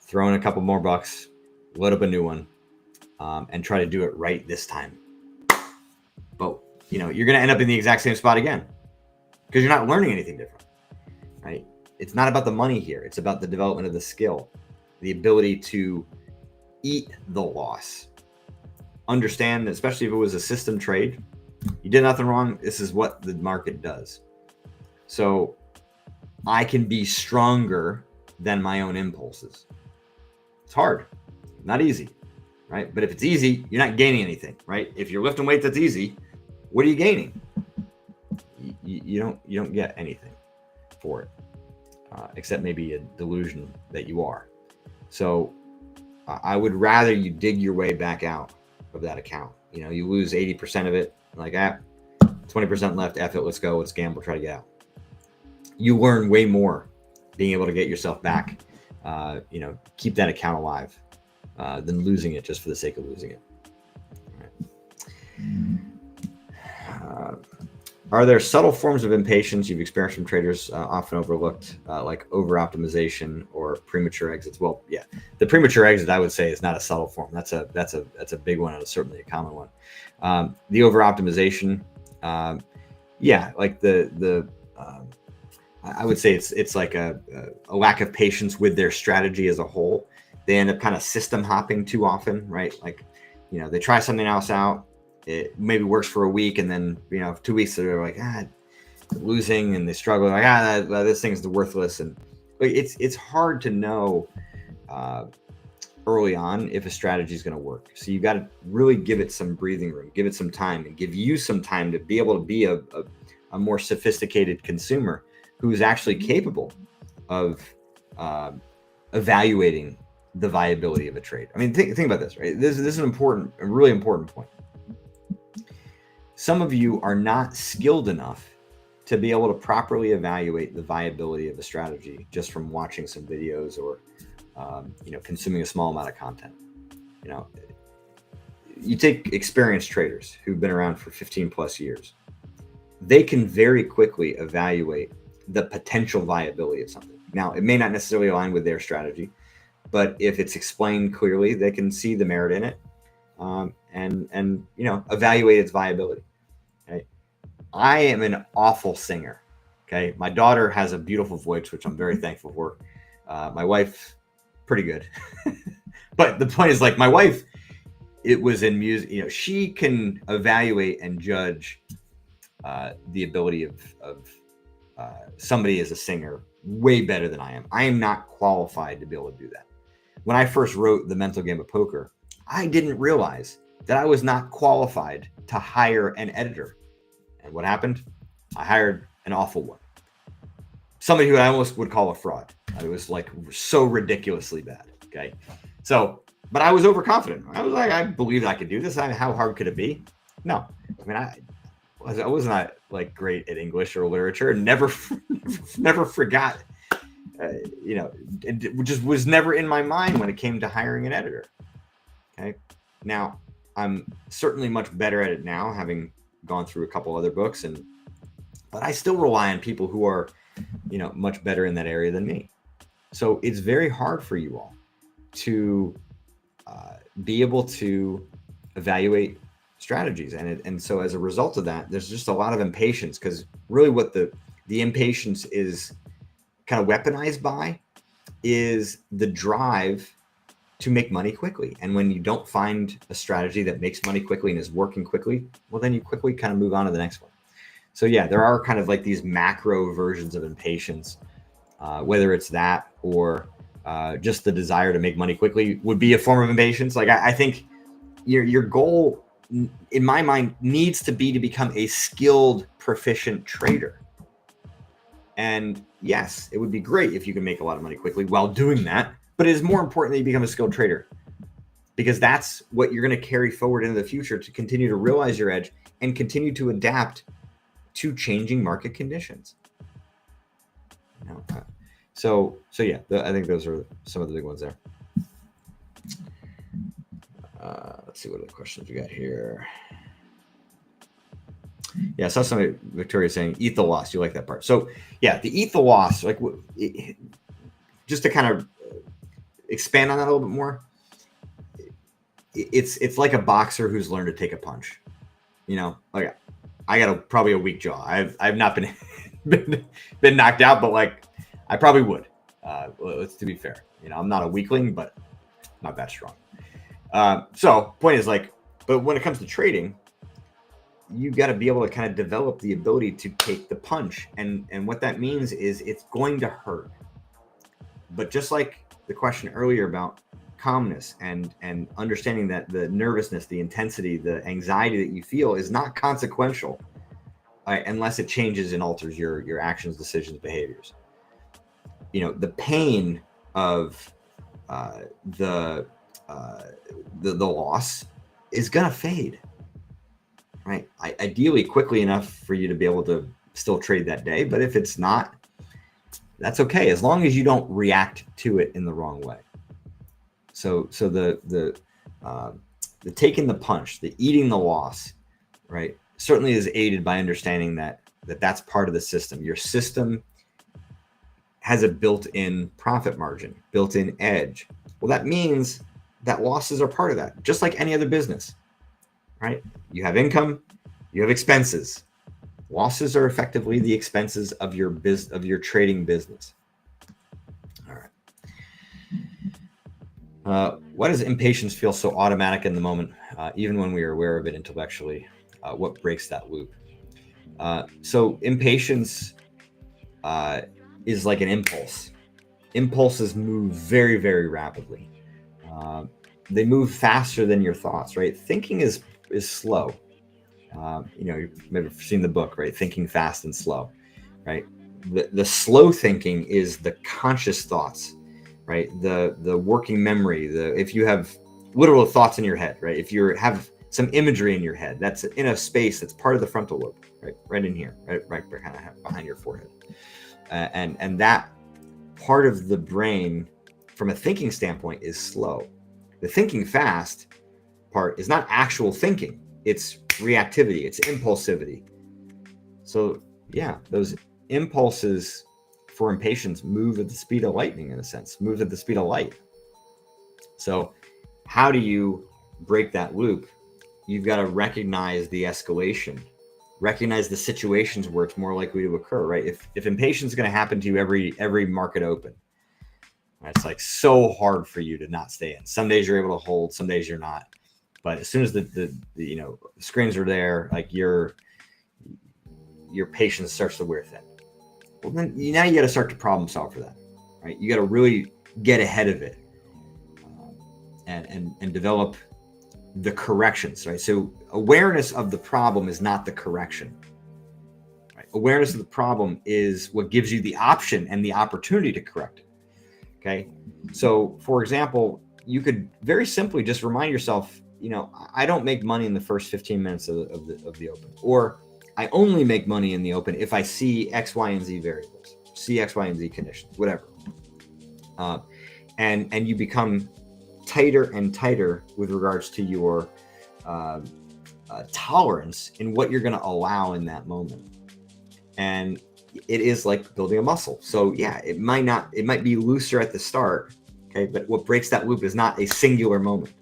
throw in a couple more bucks, load up a new one, and try to do it right this time. But you're going to end up in the exact same spot again because you're not learning anything different, right? It's not about the money here. It's about the development of the skill, the ability to eat the loss. Understand, especially if it was a system trade, you did nothing wrong. This is what the market does. So I can be stronger than my own impulses. It's hard, not easy, right? But if it's easy, you're not gaining anything, right? If you're lifting weight that's easy, what are you gaining? You don't get anything for it, except maybe a delusion that you are. So I would rather you dig your way back out of that account. You lose 80% of it, like 20% left, F it, let's go, let's gamble, try to get out. You learn way more being able to get yourself back, keep that account alive, than losing it just for the sake of losing it. All right. Are there subtle forms of impatience you've experienced from traders often overlooked, like over-optimization or premature exits? Well, yeah, the premature exit I would say is not a subtle form. That's a big one, and it's certainly a common one. The over-optimization, like I would say it's like a lack of patience with their strategy as a whole. They end up kind of system hopping too often, right? Like, they try something else out. It maybe works for a week, and then 2 weeks they're like losing, and they struggle like this thing's worthless, and like it's hard to know early on if a strategy is going to work. So you got to really give it some breathing room, give it some time, and give you some time to be able to be a more sophisticated consumer who's actually capable of evaluating the viability of a trade. I mean, think about this, right? This is a really important point. Some of you are not skilled enough to be able to properly evaluate the viability of a strategy just from watching some videos or, consuming a small amount of content. You take experienced traders who've been around for 15 plus years. They can very quickly evaluate the potential viability of something. Now, it may not necessarily align with their strategy, but if it's explained clearly, they can see the merit in it, and evaluate its viability. Okay? I am an awful singer. Okay, my daughter has a beautiful voice, which I'm very thankful for. My wife, pretty good, but the point is, like, my wife, it was in music. She can evaluate and judge the ability of somebody as a singer way better than I am. I am not qualified to be able to do that. When I first wrote The Mental Game of Poker, I didn't realize that I was not qualified to hire an editor. And what happened? I hired an awful one. Somebody who I almost would call a fraud. It was like so ridiculously bad. Okay. So, but I was overconfident. I was like, I believed I could do this. How hard could it be? No. I mean, I was not like great at English or literature, and never forgot, it just was never in my mind when it came to hiring an editor. Okay. Now I'm certainly much better at it now, having gone through a couple other books, but I still rely on people who are, much better in that area than me. So it's very hard for you all to be able to evaluate strategies, and so as a result of that, there's just a lot of impatience, because really what the impatience is kind of weaponized by is the drive to make money quickly. And when you don't find a strategy that makes money quickly and is working quickly, well, then you quickly kind of move on to the next one. So yeah, there are kind of like these macro versions of impatience, whether it's that or just the desire to make money quickly would be a form of impatience. Like I think your goal, in my mind, needs to be to become a skilled, proficient trader. And yes, it would be great if you can make a lot of money quickly while doing that, but it is more important that you become a skilled trader, because that's what you're going to carry forward into the future to continue to realize your edge and continue to adapt to changing market conditions. So yeah, I think those are some of the big ones there. Let's see what other questions we got here. Yeah, I saw somebody, Victoria, saying eat the loss. You like that part. So yeah, the eat the loss, like just to kind of expand on that a little bit more, it's like a boxer who's learned to take a punch. You know, like I got probably a weak jaw. I've not been been knocked out, but like I probably would. Let's to be fair, you know, I'm not a weakling, but not that strong. So point is like, but when it comes to trading, you got to be able to kind of develop the ability to take the punch, and what that means is it's going to hurt. But just like the question earlier about calmness and understanding that the nervousness, the intensity, the anxiety that you feel is not consequential, unless it changes and alters your actions, decisions, behaviors. You know, the pain of the loss is gonna fade, right? Ideally, quickly enough for you to be able to still trade that day. But if it's not, that's okay, as long as you don't react to it in the wrong way. So the taking the punch, the eating the loss, right, certainly is aided by understanding that's part of the system. Your system has a built-in profit margin, built-in edge. Well, that means that losses are part of that, just like any other business, right? You have income, you have expenses. Losses are effectively the expenses of your trading business. All right. Why does impatience feel so automatic in the moment, even when we are aware of it intellectually? What breaks that loop? So impatience is like an impulse. Impulses move very, very rapidly. They move faster than your thoughts, right? Thinking is slow. You know, you've maybe seen the book, right? Thinking Fast and Slow, right? The slow thinking is the conscious thoughts, right? The working memory, if you have literal thoughts in your head, right? If you have some imagery in your head, that's in a space that's part of the frontal lobe, right in here, right kind of behind your forehead, and that part of the brain, from a thinking standpoint, is slow. The thinking fast part is not actual thinking; it's reactivity, it's impulsivity. So yeah, those impulses for impatience move at the speed of lightning, in a sense, move at the speed of light. So how do you break that loop? You've got to recognize the escalation, recognize the situations where it's more likely to occur, right? If impatience is going to happen to you every market open, it's like so hard for you to not stay in. Some days you're able to hold, some days you're not. But as soon as the you know, screens are there, like your patience starts to wear thin. Well, then now you got to start to problem solve for that, right? You got to really get ahead of it, and develop the corrections, right? So awareness of the problem is not the correction, right? Awareness of the problem is what gives you the option and the opportunity to correct it. Okay, so for example, you could very simply just remind yourself, you know, I don't make money in the first 15 minutes of the open, or I only make money in the open if I see X, Y, and Z variables, see X, Y, and Z conditions, whatever. And you become tighter and tighter with regards to your tolerance in what you're going to allow in that moment. And it is like building a muscle. So yeah, it might be looser at the start. Okay. But what breaks that loop is not a singular moment.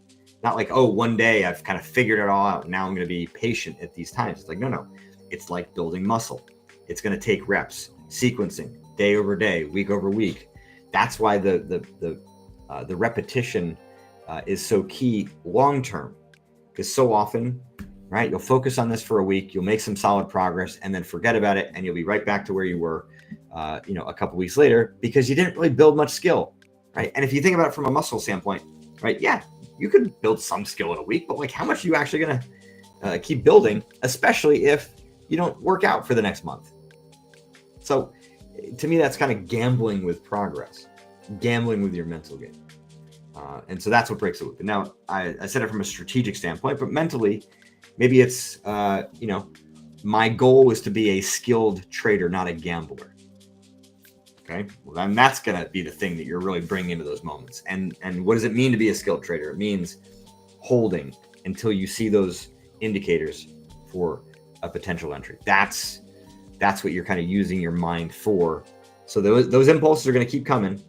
Not like, oh, one day I've kind of figured it all out. Now I'm going to be patient at these times. It's like, no. It's like building muscle. It's going to take reps, sequencing, day over day, week over week. That's why the repetition is so key long term, because so often, right, you'll focus on this for a week, you'll make some solid progress, and then forget about it, and you'll be right back to where you were, you know, a couple weeks later, because you didn't really build much skill, right? And if you think about it from a muscle standpoint, right, yeah, you could build some skill in a week, but like, how much are you actually going to keep building, especially if you don't work out for the next month? So to me, that's kind of gambling with progress, gambling with your mental game. And so that's what breaks the loop. And now I said it from a strategic standpoint, but mentally, maybe it's, you know, my goal is to be a skilled trader, not a gambler. Okay. Well, then that's going to be the thing that you're really bringing into those moments. And what does it mean to be a skilled trader? It means holding until you see those indicators for a potential entry. That's what you're kind of using your mind for. So those impulses are going to keep coming,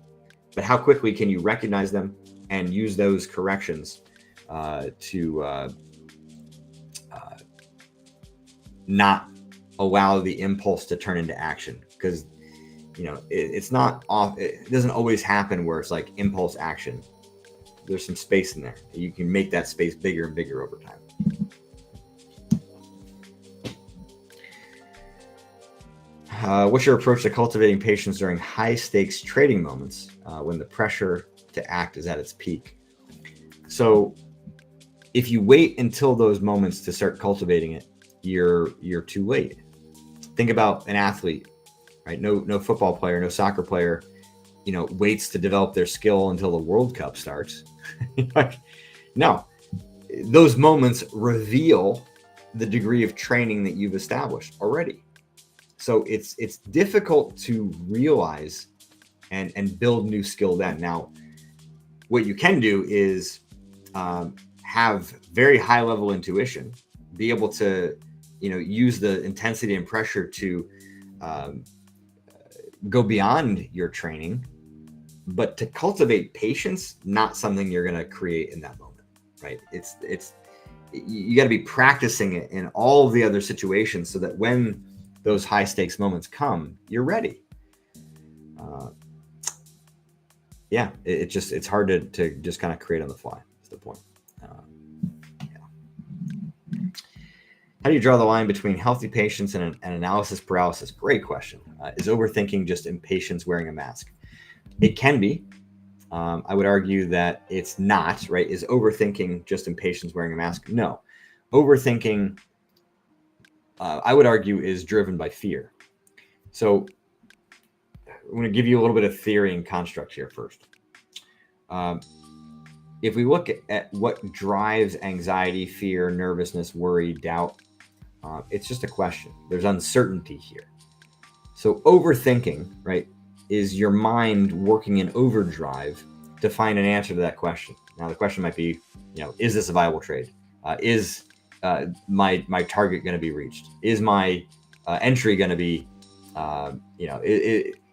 but how quickly can you recognize them and use those corrections to not allow the impulse to turn into action? Because it's not off. It doesn't always happen where it's like impulse action. There's some space in there. You can make that space bigger and bigger over time. What's your approach to cultivating patience during high stakes trading moments when the pressure to act is at its peak? So if you wait until those moments to start cultivating it, you're too late. Think about an athlete, right? No football player, no soccer player, waits to develop their skill until the World Cup starts. Like, no, those moments reveal the degree of training that you've established already. So it's difficult to realize and build new skill then. Now, what you can do is have very high level intuition, be able to use the intensity and pressure to go beyond your training, but to cultivate patience, not something you're going to create in that moment, right? You got to be practicing it in all of the other situations so that when those high stakes moments come, you're ready. It's hard to just kind of create on the fly. Is the point. How do you draw the line between healthy patience and analysis paralysis? Great question. Is overthinking just impatience wearing a mask? It can be. I would argue that it's not, right? Is overthinking just impatience wearing a mask? No. Overthinking, I would argue, is driven by fear. So I'm going to give you a little bit of theory and construct here first. If we look at what drives anxiety, fear, nervousness, worry, doubt, it's just a question. There's uncertainty here. So overthinking, right, is your mind working in overdrive to find an answer to that question. Now, the question might be, is this a viable trade? Is my target going to be reached? Is my entry going to be,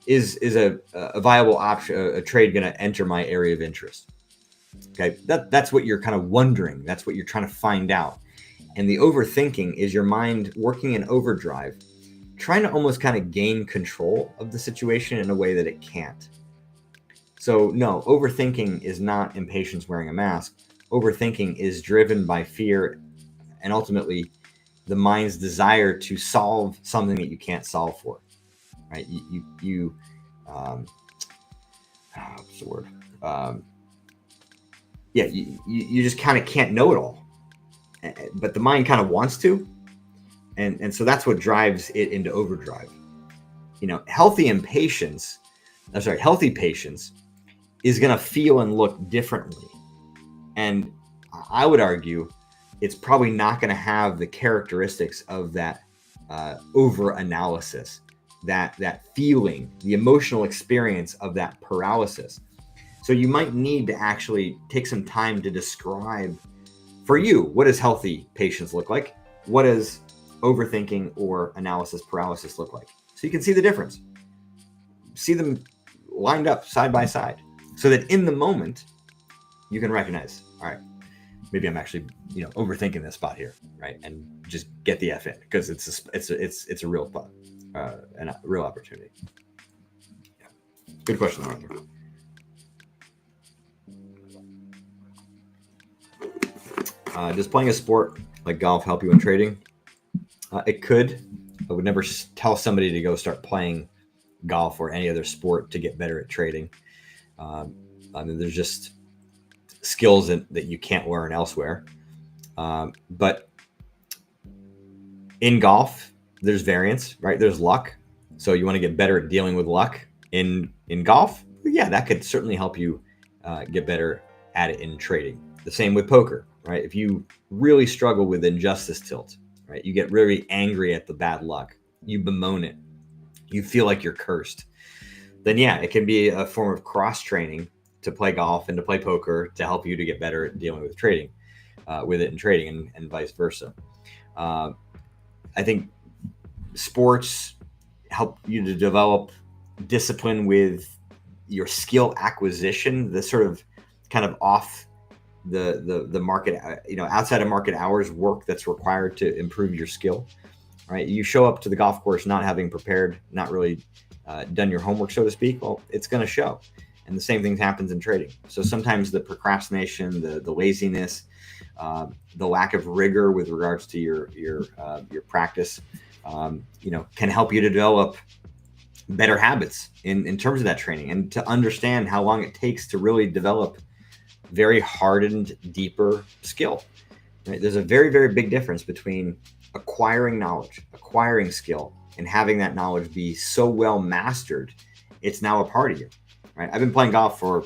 is a viable option, a trade going to enter my area of interest? Okay, that's what you're kind of wondering. That's what you're trying to find out. And the overthinking is your mind working in overdrive, trying to almost kind of gain control of the situation in a way that it can't. So no, overthinking is not impatience wearing a mask. Overthinking is driven by fear and ultimately the mind's desire to solve something that you can't solve for, right? What's the word? You just kind of can't know it all, but the mind kind of wants to. And so that's what drives it into overdrive. Healthy patience is going to feel and look differently. And I would argue it's probably not going to have the characteristics of that over analysis, that feeling, the emotional experience of that paralysis. So you might need to actually take some time to describe for you, what does healthy patience look like? What does overthinking or analysis paralysis look like? So you can see the difference. See them lined up side by side so that in the moment you can recognize, all right, maybe I'm actually, overthinking this spot here, right? And just get the F in because it's a real thought and a real opportunity. Yeah. Good question, Arthur. Does playing a sport like golf help you in trading? It could. I would never tell somebody to go start playing golf or any other sport to get better at trading. There's just skills that you can't learn elsewhere. But in golf, there's variance, right? There's luck. So you want to get better at dealing with luck in golf? Yeah, that could certainly help you get better at it in trading. The same with poker, right? If you really struggle with injustice tilt, right? You get really angry at the bad luck. You bemoan it. You feel like you're cursed. Then yeah, it can be a form of cross training to play golf and to play poker to help you to get better at dealing with trading, with it in trading and vice versa. I think sports help you to develop discipline with your skill acquisition, the sort of kind of off the market, outside of market hours work that's required to improve your skill. Right? You show up to the golf course not having prepared, not really done your homework, so to speak. Well, it's going to show. And the same thing happens in trading. So sometimes the procrastination, the laziness, the lack of rigor with regards to your practice, can help you to develop better habits in terms of that training, and to understand how long it takes to really develop very hardened, deeper skill. Right? There's a very, very big difference between acquiring knowledge, acquiring skill, and having that knowledge be so well mastered, it's now a part of you. Right? I've been playing golf for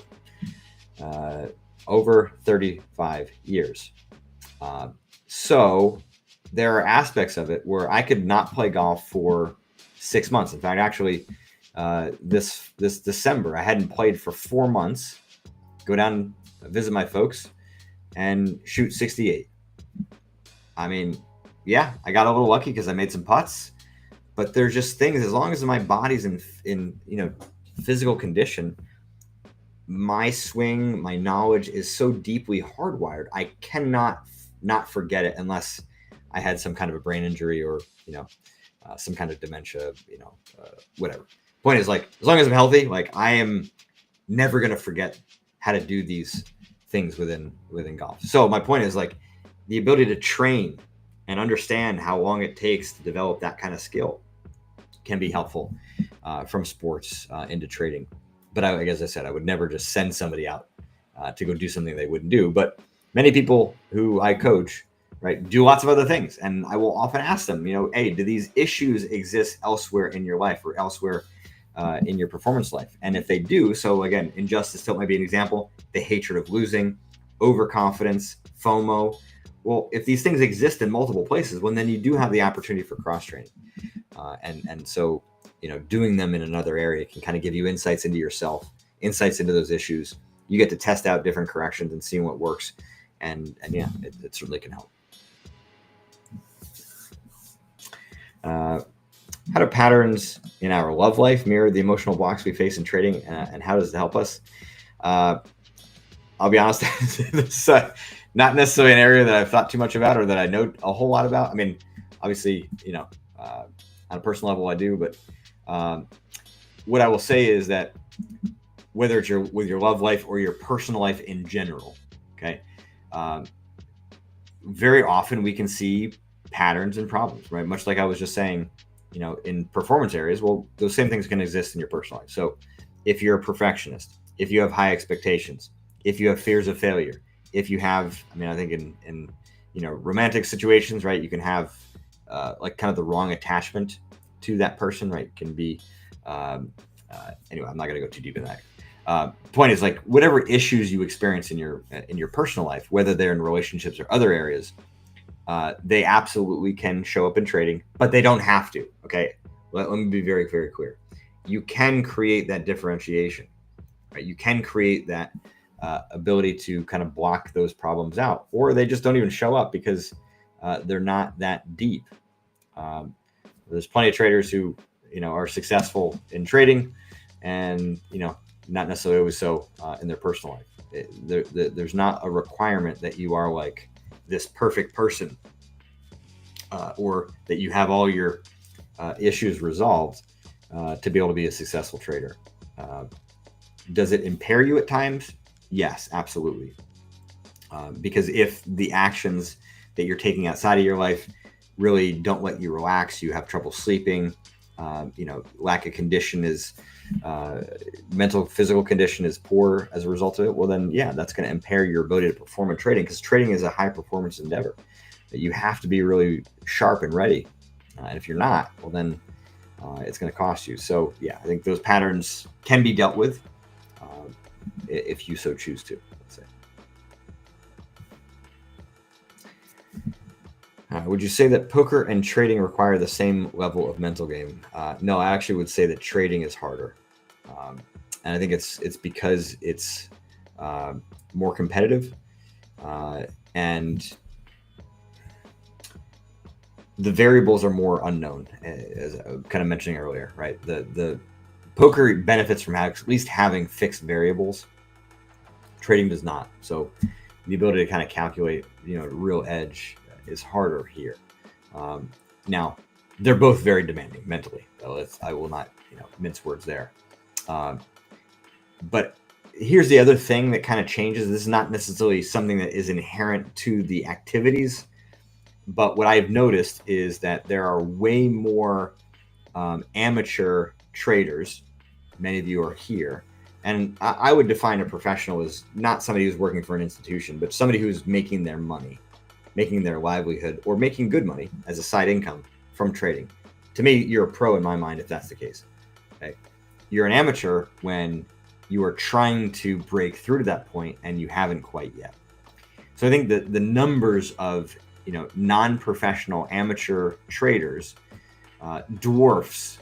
over 35 years. So there are aspects of it where I could not play golf for 6 months. In fact, actually, this December, I hadn't played for 4 months. Go down, visit my folks, and shoot 68. I mean, yeah, I got a little lucky because I made some putts, but there's just things. As long as my body's in physical condition, my swing, my knowledge is so deeply hardwired. I cannot not forget it unless I had some kind of a brain injury or some kind of dementia, whatever. Point is, like, as long as I'm healthy, like, I am never going to forget how to do these things within golf. So my point is, like, the ability to train and understand how long it takes to develop that kind of skill can be helpful from sports into trading. But as I said, I would never just send somebody out to go do something they wouldn't do. But many people who I coach, right, do lots of other things. And I will often ask them, hey, do these issues exist elsewhere in your life or elsewhere in your performance life? And if they do, so again, injustice tilt might be an example, the hatred of losing, overconfidence, FOMO. Well, if these things exist in multiple places, well, then you do have the opportunity for cross-training. And so, doing them in another area can kind of give you insights into yourself, insights into those issues. You get to test out different corrections and seeing what works. And yeah, it certainly can help. How do patterns in our love life mirror the emotional blocks we face in trading, and how does it help us? I'll be honest, it's not necessarily an area that I've thought too much about or that I know a whole lot about. I mean, obviously, on a personal level, I do, but what I will say is that whether it's with your love life or your personal life in general, okay, very often we can see patterns and problems, right? Much like I was just saying, in performance areas, well, those same things can exist in your personal life. So if you're a perfectionist, if you have high expectations, if you have fears of failure, if you have, I think in romantic situations, right, you can have like kind of the wrong attachment to that person, right? It can be, anyway, I'm not going to go too deep in that. Point is, like, whatever issues you experience in your personal life, whether they're in relationships or other areas, they absolutely can show up in trading, but they don't have to. Okay, let me be very, very clear. You can create that differentiation, right? You can create that ability to kind of block those problems out, or they just don't even show up because they're not that deep. There's plenty of traders who are successful in trading, and not necessarily always so in their personal life. There's not a requirement that you are like this perfect person, or that you have all your issues resolved to be able to be a successful trader. Does it impair you at times? Yes, absolutely. Because if the actions that you're taking outside of your life really don't let you relax, you have trouble sleeping, lack of condition is mental, physical condition is poor as a result of it, well then, yeah, that's going to impair your ability to perform in trading, because trading is a high performance endeavor that you have to be really sharp and ready. And if you're not, well then it's going to cost you. So yeah, I think those patterns can be dealt with if you so choose to, let's say. Would you say that poker and trading require the same level of mental game? No, I actually would say that trading is harder. And I think it's because it's more competitive. And the variables are more unknown, as I was kind of mentioning earlier, right? The poker benefits from at least having fixed variables. Trading does not. So the ability to kind of calculate, real edge is harder here. Now, they're both very demanding mentally. So I will not, mince words there. But here's the other thing that kind of changes. This is not necessarily something that is inherent to the activities, but what I've noticed is that there are way more amateur traders. Many of you are here. And I would define a professional as not somebody who's working for an institution, but somebody who's making their money, making their livelihood, or making good money as a side income from trading. To me, you're a pro in my mind if that's the case. Okay? You're an amateur when you are trying to break through to that point and you haven't quite yet. So I think that the numbers of non-professional amateur traders dwarfs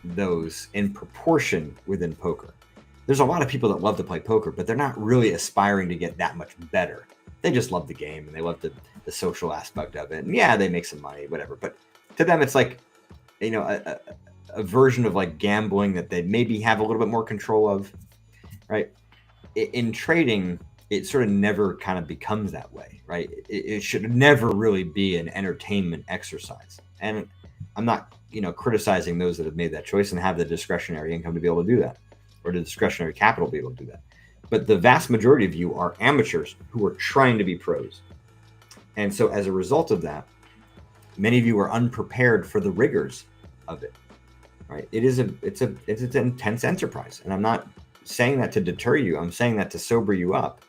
those in proportion within poker. There's a lot of people that love to play poker, but they're not really aspiring to get that much better. They just love the game and they love the social aspect of it. And yeah, they make some money, whatever. But to them, it's like, a version of like gambling that they maybe have a little bit more control of, right? In trading, it sort of never kind of becomes that way, right? It should never really be an entertainment exercise. And I'm not, criticizing those that have made that choice and have the discretionary income to be able to do that, or the discretionary capital to be able to do that. But the vast majority of you are amateurs who are trying to be pros. And so as a result of that, many of you are unprepared for the rigors of it, right? It's an intense enterprise. And I'm not saying that to deter you. I'm saying that to sober you up,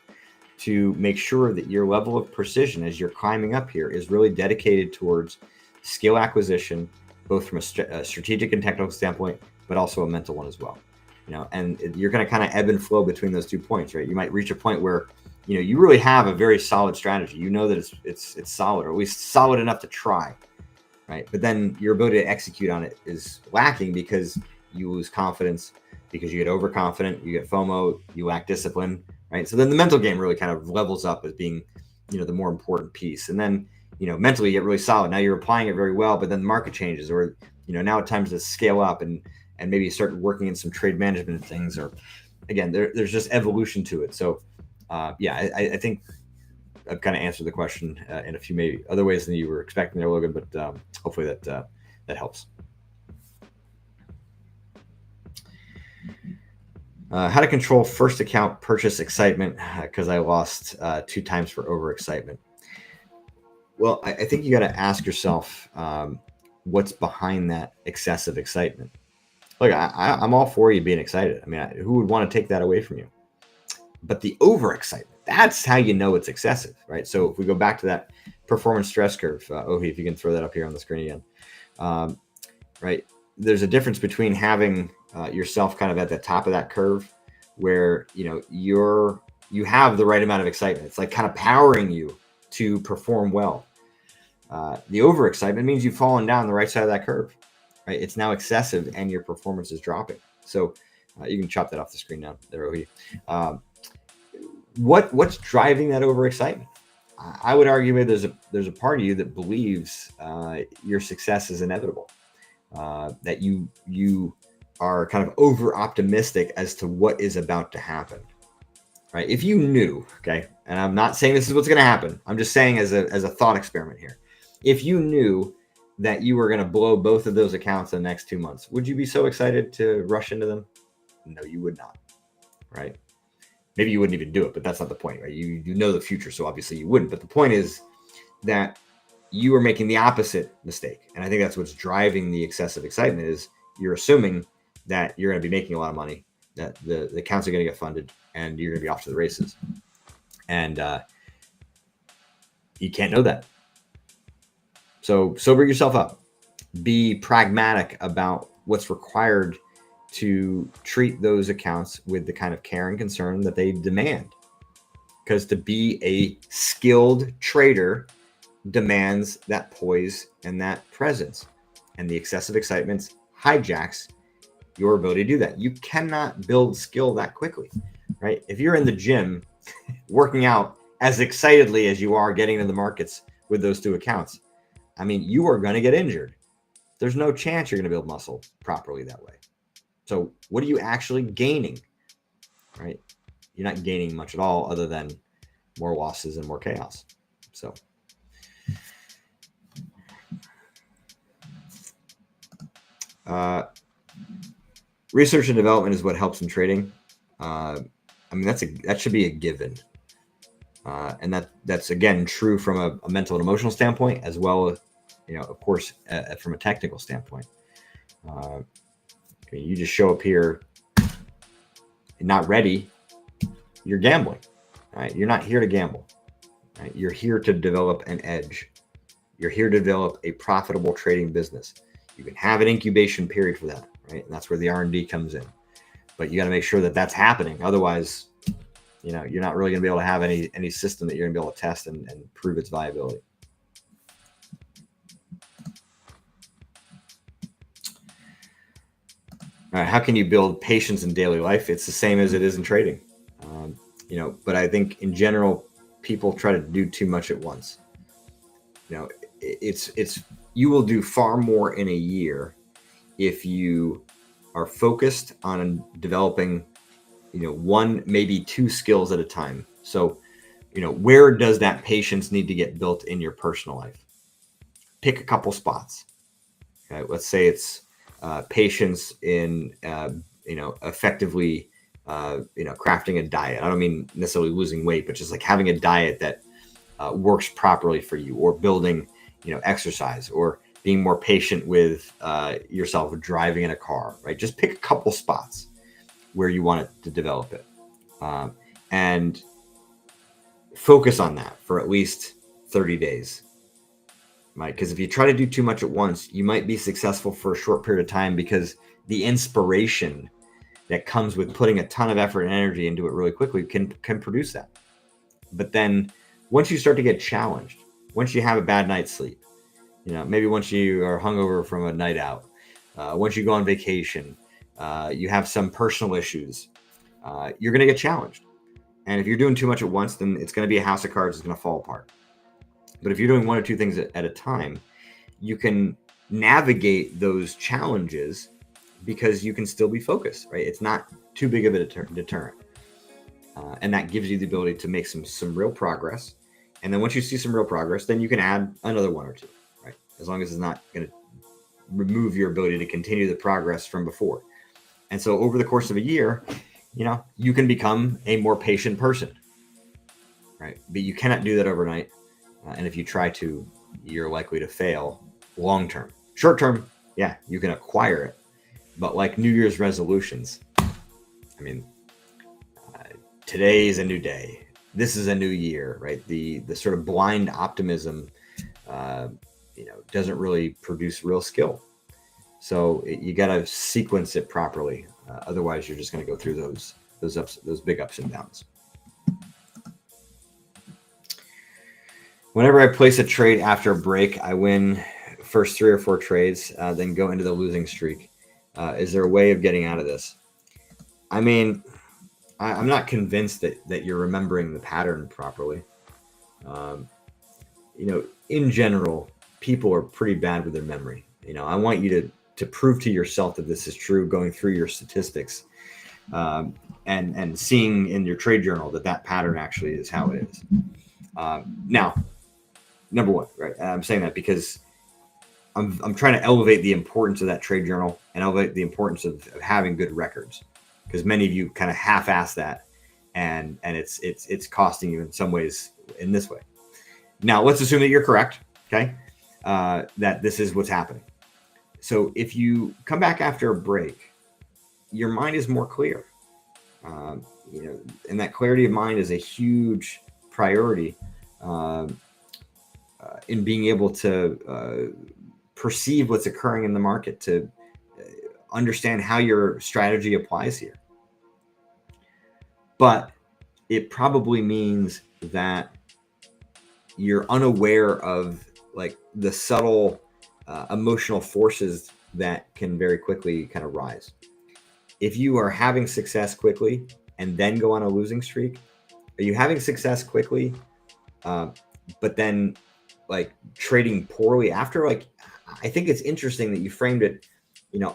to make sure that your level of precision as you're climbing up here is really dedicated towards skill acquisition, both from a strategic and technical standpoint, but also a mental one as well. And you're going to kind of ebb and flow between those 2 points, right? You might reach a point where, you really have a very solid strategy. You know that it's solid, or at least solid enough to try, right? But then your ability to execute on it is lacking because you lose confidence, because you get overconfident, you get FOMO, you lack discipline, right? So then the mental game really kind of levels up as being, the more important piece. And then, mentally you get really solid. Now you're applying it very well, but then the market changes, or, now it's time to scale up and maybe start working in some trade management things, or again, there's just evolution to it. So I think I've kind of answered the question in a few maybe other ways than you were expecting there, Logan, but hopefully that helps. How to control first account purchase excitement because I lost 2 times for overexcitement. Well, I think you got to ask yourself what's behind that excessive excitement. Look, I'm all for you being excited. I mean, who would want to take that away from you? But the overexcitement, that's how you know it's excessive, right? So if we go back to that performance stress curve, Ohi, if you can throw that up here on the screen again, right? There's a difference between having yourself kind of at the top of that curve where, you have the right amount of excitement. It's like kind of powering you to perform well. The overexcitement means you've fallen down the right side of that curve, right? It's now excessive and your performance is dropping. So you can chop that off the screen now there, Ohi. What's driving that overexcitement? I would argue maybe there's a part of you that believes your success is inevitable, that you are kind of over optimistic as to what is about to happen, right? If you knew, okay, and I'm not saying this is what's going to happen. I'm just saying as a thought experiment here. If you knew that you were going to blow both of those accounts in the next 2 months, would you be so excited to rush into them? No, you would not, right? Maybe you wouldn't even do it, but that's not the point, right? You know the future, so obviously you wouldn't. But the point is that you are making the opposite mistake. And I think that's what's driving the excessive excitement is you're assuming that you're going to be making a lot of money, that the accounts are going to get funded, and you're going to be off to the races. And you can't know that. So sober yourself up. Be pragmatic about what's required to treat those accounts with the kind of care and concern that they demand. Because to be a skilled trader demands that poise and that presence. And the excessive excitement hijacks your ability to do that. You cannot build skill that quickly, right? If you're in the gym working out as excitedly as you are getting into the markets with those 2 accounts, I mean, you are going to get injured. There's no chance you're going to build muscle properly that way. So what are you actually gaining, right? You're not gaining much at all other than more losses and more chaos. So research and development is what helps in trading. I mean, that should be a given. And that's again true from a mental and emotional standpoint, as well as, of course, from a technical standpoint. You just show up here not ready, you're gambling, right? You're not here to gamble, right? You're here to develop an edge. You're here to develop a profitable trading business. You can have an incubation period for that, right? And that's where the R&D comes in. But you got to make sure that that's happening. Otherwise, you're not really going to be able to have any system that you're going to be able to test and prove its viability. All right, how can you build patience in daily life? It's the same as it is in trading. But I think in general, people try to do too much at once. It's you will do far more in a year if you are focused on developing, one, maybe two skills at a time. So, where does that patience need to get built in your personal life? Pick a couple spots. Okay? Let's say it's patience in, effectively, crafting a diet. I don't mean necessarily losing weight, but just like having a diet that works properly for you, or building, exercise, or being more patient with yourself driving in a car, right? Just pick a couple spots where you want it to develop it, and focus on that for at least 30 days, right? Because if you try to do too much at once, you might be successful for a short period of time, because the inspiration that comes with putting a ton of effort and energy into it really quickly can produce that. But then once you start to get challenged, once you have a bad night's sleep, maybe once you are hungover from a night out, once you go on vacation, you have some personal issues, you're going to get challenged. And if you're doing too much at once, then it's going to be a house of cards. It's going to fall apart. But if you're doing one or two things at a time, you can navigate those challenges because you can still be focused, right? It's not too big of a deterrent. And that gives you the ability to make some real progress. And then once you see some real progress, then you can add another one or two, right? As long as it's not going to remove your ability to continue the progress from before. And so over the course of a year, you can become a more patient person, right? But you cannot do that overnight. And if you try to, you're likely to fail long term. Short term, yeah, you can acquire it. But like New Year's resolutions, I mean, today is a new day. This is a new year, right? The sort of blind optimism, doesn't really produce real skill. So you got to sequence it properly. Otherwise, you're just going to go through those big ups and downs. Whenever I place a trade after a break, I win first 3 or 4 trades, then go into the losing streak. Is there a way of getting out of this? I mean, I'm not convinced that you're remembering the pattern properly. In general, people are pretty bad with their memory. I want you to prove to yourself that this is true, going through your statistics, and seeing in your trade journal that pattern actually is how it is. Now, number one, right? I'm saying that because I'm trying to elevate the importance of that trade journal and elevate the importance of having good records, because many of you kind of half-ass that, and it's costing you in some ways in this way. Now, let's assume that you're correct, okay? That this is what's happening. So if you come back after a break, your mind is more clear. And that clarity of mind is a huge priority in being able to perceive what's occurring in the market, to understand how your strategy applies here. But it probably means that you're unaware of like the subtle emotional forces that can very quickly kind of rise. If you are having success quickly and then go on a losing streak, are you having success quickly, but then like trading poorly after. Like, I think it's interesting that you framed it,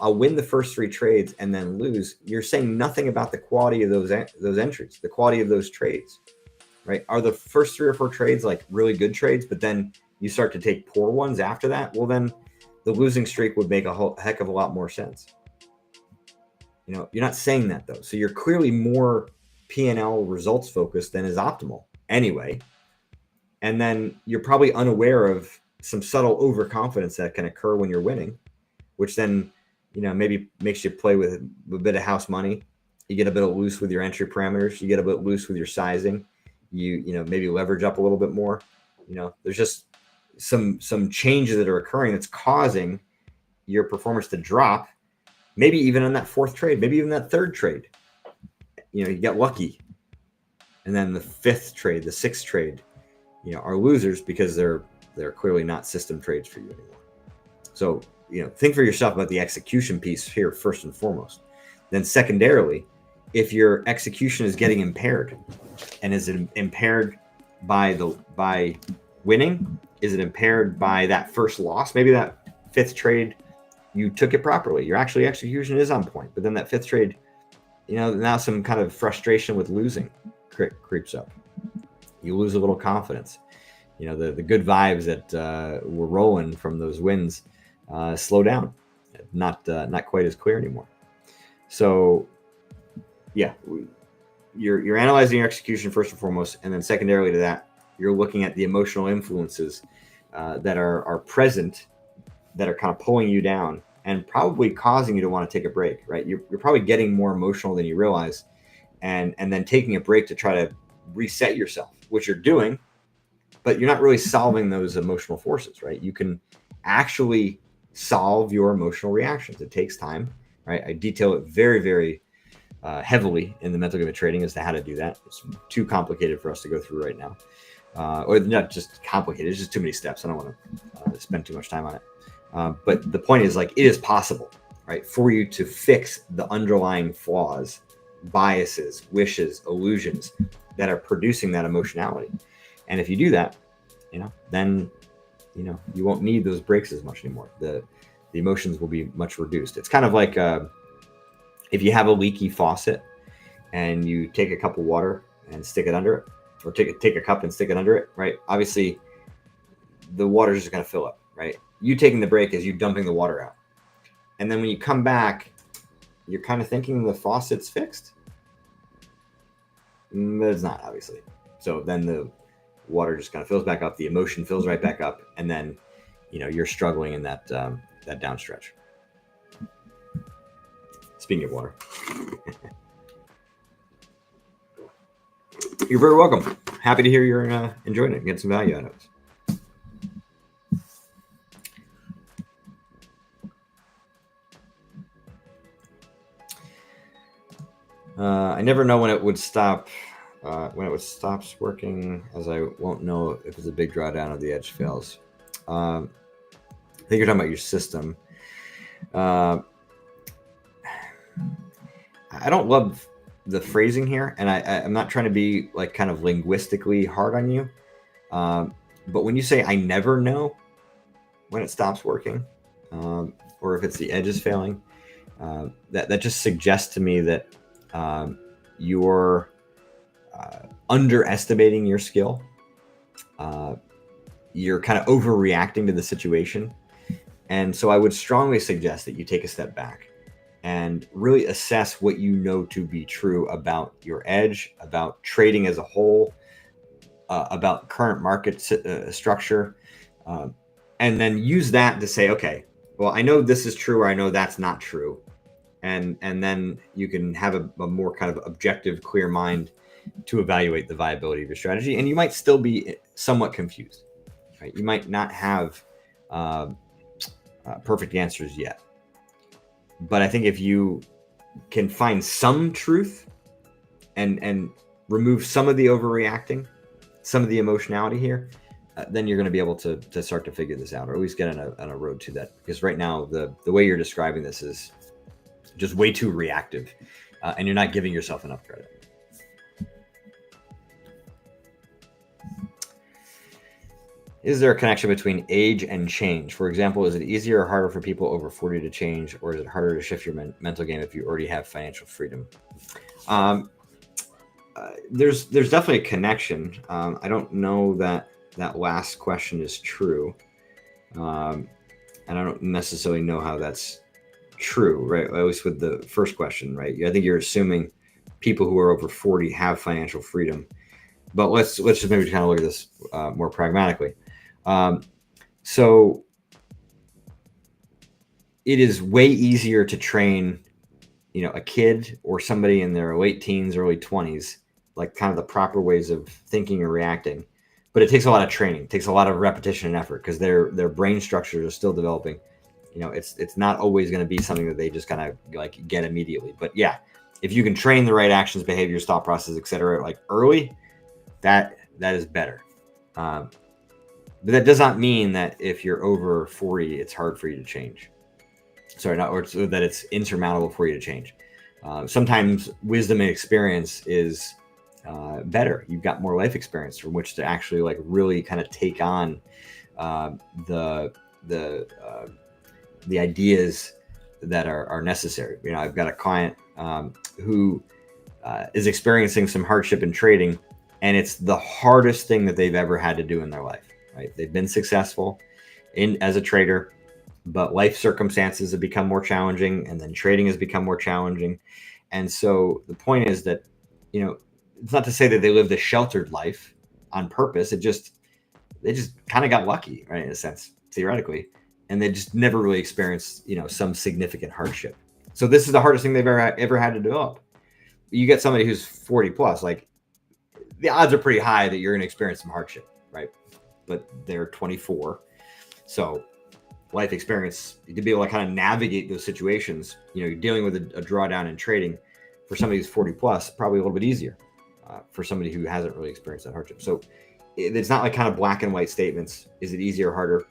I'll win the first 3 trades and then lose. You're saying nothing about the quality of those entries, the quality of those trades, right? Are the first 3 or 4 trades like really good trades, but then you start to take poor ones after that? Well, then the losing streak would make a heck of a lot more sense. You're not saying that though. So you're clearly more P&L results focused than is optimal anyway. And then you're probably unaware of some subtle overconfidence that can occur when you're winning, which then, maybe makes you play with a bit of house money. You get a bit loose with your entry parameters. You get a bit loose with your sizing. You maybe leverage up a little bit more. There's just some changes that are occurring that's causing your performance to drop. Maybe even on that 4th trade, maybe even that 3rd trade. You get lucky, and then the 5th trade, the 6th trade, are losers because they're clearly not system trades for you anymore. So think for yourself about the execution piece here first and foremost. Then secondarily, if your execution is getting impaired, and is it impaired by winning? Is it impaired by that first loss? Maybe that 5th trade, you took it properly. Your actually execution is on point, but then that 5th trade, now some kind of frustration with losing creeps up. You lose a little confidence. The good vibes that were rolling from those wins slow down, not quite as clear anymore. So, yeah, you're analyzing your execution first and foremost, and then secondarily to that, you're looking at the emotional influences that are present, that are kind of pulling you down and probably causing you to want to take a break. Right? You're probably getting more emotional than you realize, and then taking a break to try to reset yourself, which you're doing, but you're not really solving those emotional forces. Right? You can actually solve your emotional reactions. It takes time. Right? I detail it very, very heavily in the mental game of trading as to how to do that. It's too complicated for us to go through right now, or not just complicated. It's just too many steps. I don't want to spend too much time on it. But the point is, like, it is possible, right, for you to fix the underlying flaws, biases, wishes, illusions that are producing that emotionality. And if you do that, then you won't need those breaks as much anymore. The emotions will be much reduced. It's kind of like if you have a leaky faucet and you take a cup of water and stick it under it, or take a cup and stick it under it, right? Obviously, the water is just going to fill up, right? You taking the break is you dumping the water out. And then when you come back, you're kind of thinking the faucet's fixed. But it's not, obviously. So then the water just kind of fills back up, the emotion fills right back up, and then you're struggling in that down stretch. Speaking of water. You're very welcome. Happy to hear you're enjoying it and getting some value out of it. I never know when it would stop, stops working, as I won't know if it's a big drawdown or the edge fails. I think you're talking about your system. I don't love the phrasing here, and I'm not trying to be like kind of linguistically hard on you. But when you say I never know when it stops working, or if it's the edges failing, that just suggests to me that you're underestimating your skill. You're kind of overreacting to the situation. And so I would strongly suggest that you take a step back and really assess what you know to be true about your edge, about trading as a whole, about current market structure, and then use that to say, okay, well, I know this is true, or I know that's not true. And then you can have a more kind of objective, clear mind to evaluate the viability of your strategy. And you might still be somewhat confused, right? You might not have perfect answers yet. But I think if you can find some truth and remove some of the overreacting, some of the emotionality here, then you're going to be able to start to figure this out, or at least get on a road to that. Because right now, the way you're describing this is just way too reactive, and you're not giving yourself enough credit. Is there a connection between age and change? For example, is it easier or harder for people over 40 to change, or is it harder to shift your mental game if you already have financial freedom? There's definitely a connection. I don't know that last question is true. And I don't necessarily know how that's true, right? At least with the first question, right? I think you're assuming people who are over 40 have financial freedom. But let's just maybe kind of look at this more pragmatically. So it is way easier to train, a kid or somebody in their late teens, early 20s, like kind of the proper ways of thinking or reacting. But it takes a lot of training, it takes a lot of repetition and effort because their brain structures are still developing. It's not always going to be something that they just kind of like get immediately. But yeah, if you can train the right actions, behaviors, thought process, etc., like early, that is better. But that does not mean that if you're over 40, it's hard for you to change. Sorry, not or so that it's insurmountable for you to change. Sometimes wisdom and experience is better. You've got more life experience from which to actually like really kind of take on the ideas that are necessary. I've got a client who is experiencing some hardship in trading, and it's the hardest thing that they've ever had to do in their life. Right? They've been successful as a trader, but life circumstances have become more challenging, and then trading has become more challenging. And so the point is that, it's not to say that they lived a sheltered life on purpose. They just kind of got lucky, right? In a sense, theoretically, and they just never really experienced, some significant hardship. So this is the hardest thing they've ever had to develop. You get somebody who's 40 plus, like the odds are pretty high that you're going to experience some hardship, right? But they're 24. So life experience to be able to kind of navigate those situations, you're dealing with a drawdown in trading for somebody who's 40 plus, probably a little bit easier for somebody who hasn't really experienced that hardship. So it's not like kind of black and white statements. Is it easier or harder?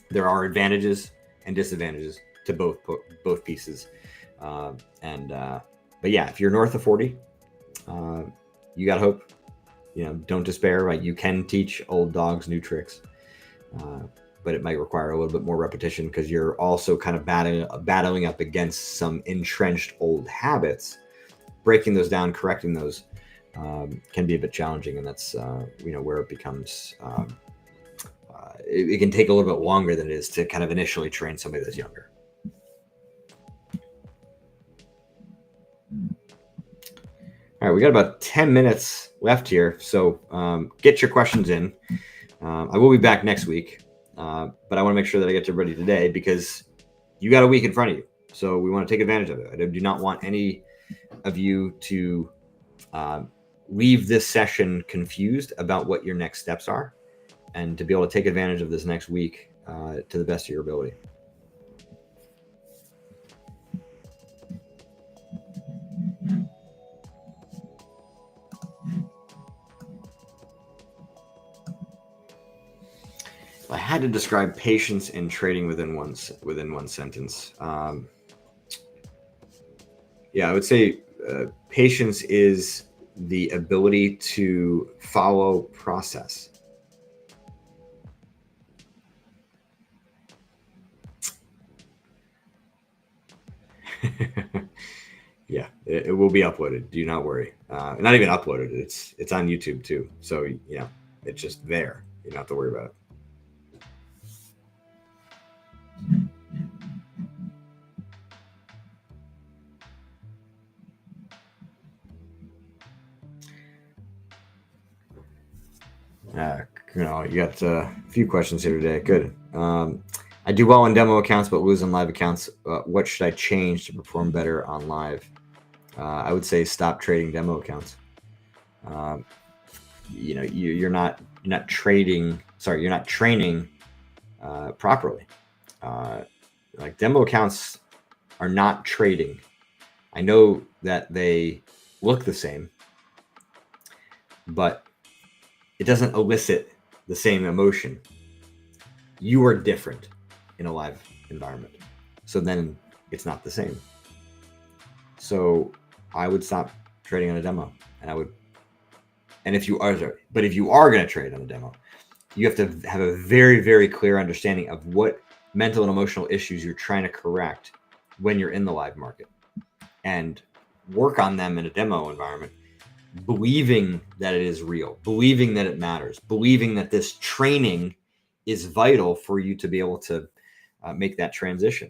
There are advantages and disadvantages to both pieces. But yeah, if you're north of 40, you got hope. Don't despair, right? You can teach old dogs new tricks. But it might require a little bit more repetition because you're also kind of battling up against some entrenched old habits. Breaking those down, correcting those can be a bit challenging, and that's where it becomes. It can take a little bit longer than it is to kind of initially train somebody that's younger. All right, we got about 10 minutes left here, so get your questions in. I will be back next week. But I want to make sure that I get to everybody today because you got a week in front of you. So we want to take advantage of it. I do not want any of you to leave this session confused about what your next steps are, and to be able to take advantage of this next week to the best of your ability. I had to describe patience in trading within one sentence. Yeah, I would say patience is the ability to follow process. Yeah, it will be uploaded. Do not worry. Not even uploaded. It's on YouTube too. So it's just there. You don't have to worry about it. You got a few questions here today. Good. I do well on demo accounts, but lose on live accounts. What should I change to perform better on live? I would say stop trading demo accounts. You're not trading. Sorry, you're not training properly. Like demo accounts are not trading. I know that they look the same, but it doesn't elicit the same emotion. You are different in a live environment. So then it's not the same. So I would stop trading on a demo, and if you are going to trade on a demo, you have to have a very, very clear understanding of what mental and emotional issues you're trying to correct when you're in the live market, and work on them in a demo environment, believing that it is real, believing that it matters, believing that this training is vital for you to be able to make that transition.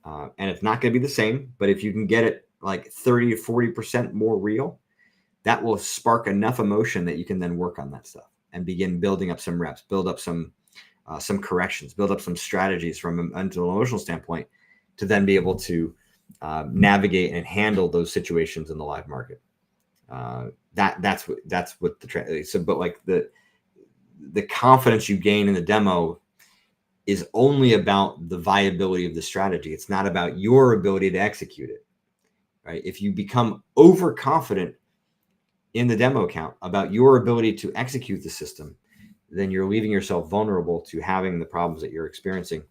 And it's not going to be the same, but if you can get it like 30 to 40% more real, that will spark enough emotion that you can then work on that stuff and begin building up some reps, build up some corrections, build up some strategies from a mental and emotional standpoint to then be able to navigate and handle those situations in the live market. That's what but like the confidence you gain in the demo is only about the viability of the strategy. It's not about your ability to execute it, right? If you become overconfident in the demo account about your ability to execute the system, then you're leaving yourself vulnerable to having the problems that you're experiencing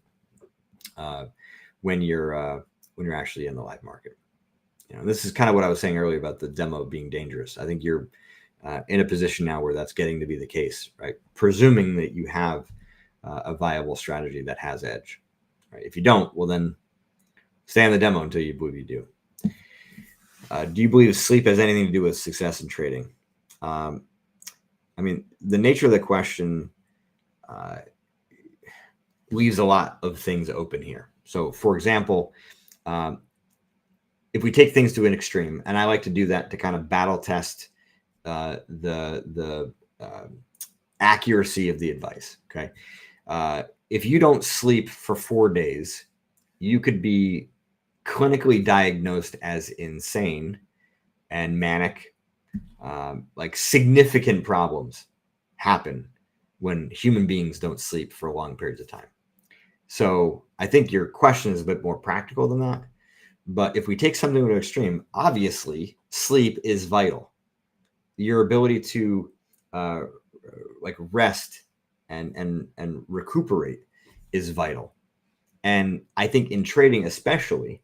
when you're actually in the live market. This is kind of what I was saying earlier about the demo being dangerous. I think you're in a position now where that's getting to be the case, right? Presuming that you have a viable strategy that has edge, right? If you don't, well, then stay on the demo until you believe you do. Do you believe sleep has anything to do with success in trading? I mean, the nature of the question leaves a lot of things open here. So, for example, if we take things to an extreme, and I like to do that to kind of battle test the accuracy of the advice. Okay, if you don't sleep for 4 days, you could be clinically diagnosed as insane and manic. Like significant problems happen when human beings don't sleep for long periods of time. So I think your question is a bit more practical than that. But if we take something to an extreme, obviously sleep is vital. Your ability to like rest and recuperate is vital. And I think in trading, especially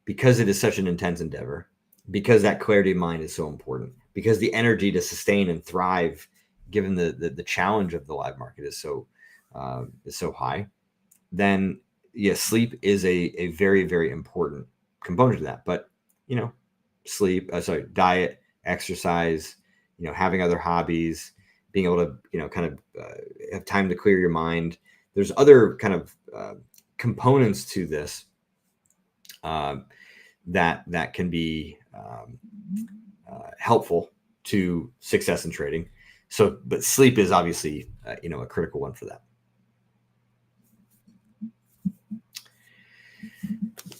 because it is such an intense endeavor, because that clarity of mind is so important, because the energy to sustain and thrive, given the challenge of the live market is so high, then yes, sleep is a very, very important component to that. But diet, exercise, having other hobbies, being able to kind of have time to clear your mind. There's other kind of components to this that can be helpful to success in trading. So, but sleep is obviously a critical one for that.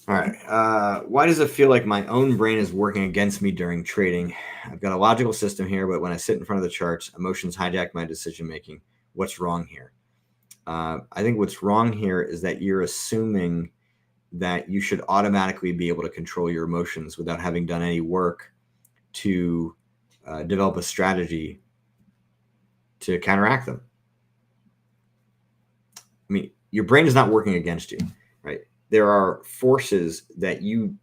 All right. Why does it feel like my own brain is working against me during trading? I've got a logical system here, but when I sit in front of the charts, emotions hijack my decision making. What's wrong here? I think what's wrong here is that you're assuming that you should automatically be able to control your emotions without having done any work to develop a strategy to counteract them. I mean, your brain is not working against you, right? There are forces that you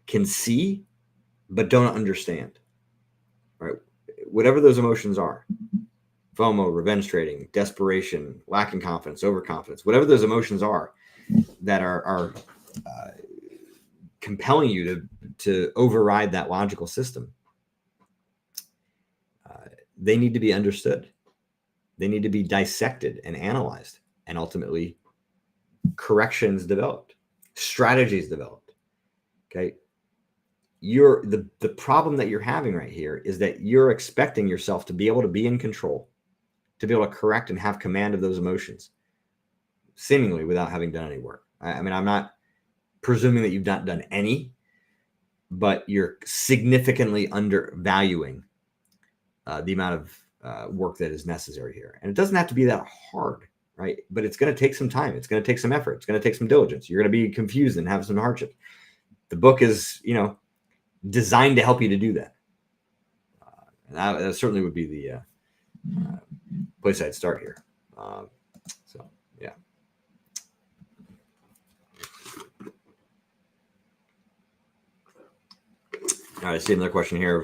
can see but don't understand, right? Whatever those emotions are, FOMO, revenge trading, desperation, lacking confidence, overconfidence, whatever those emotions are that are compelling you to override that logical system, they need to be understood. They need to be dissected and analyzed, and ultimately corrections developed, strategies developed. Okay. The problem that you're having right here is that you're expecting yourself to be able to be in control, to be able to correct and have command of those emotions, seemingly without having done any work. I mean, I'm not presuming that you've not done any, but you're significantly undervaluing the amount of work that is necessary here. And it doesn't have to be that hard, right? But it's going to take some time. It's going to take some effort. It's going to take some diligence. You're going to be confused and have some hardship. The book is, designed to help you to do that. That certainly would be the place I'd start here. So, yeah. All right, I see another question here.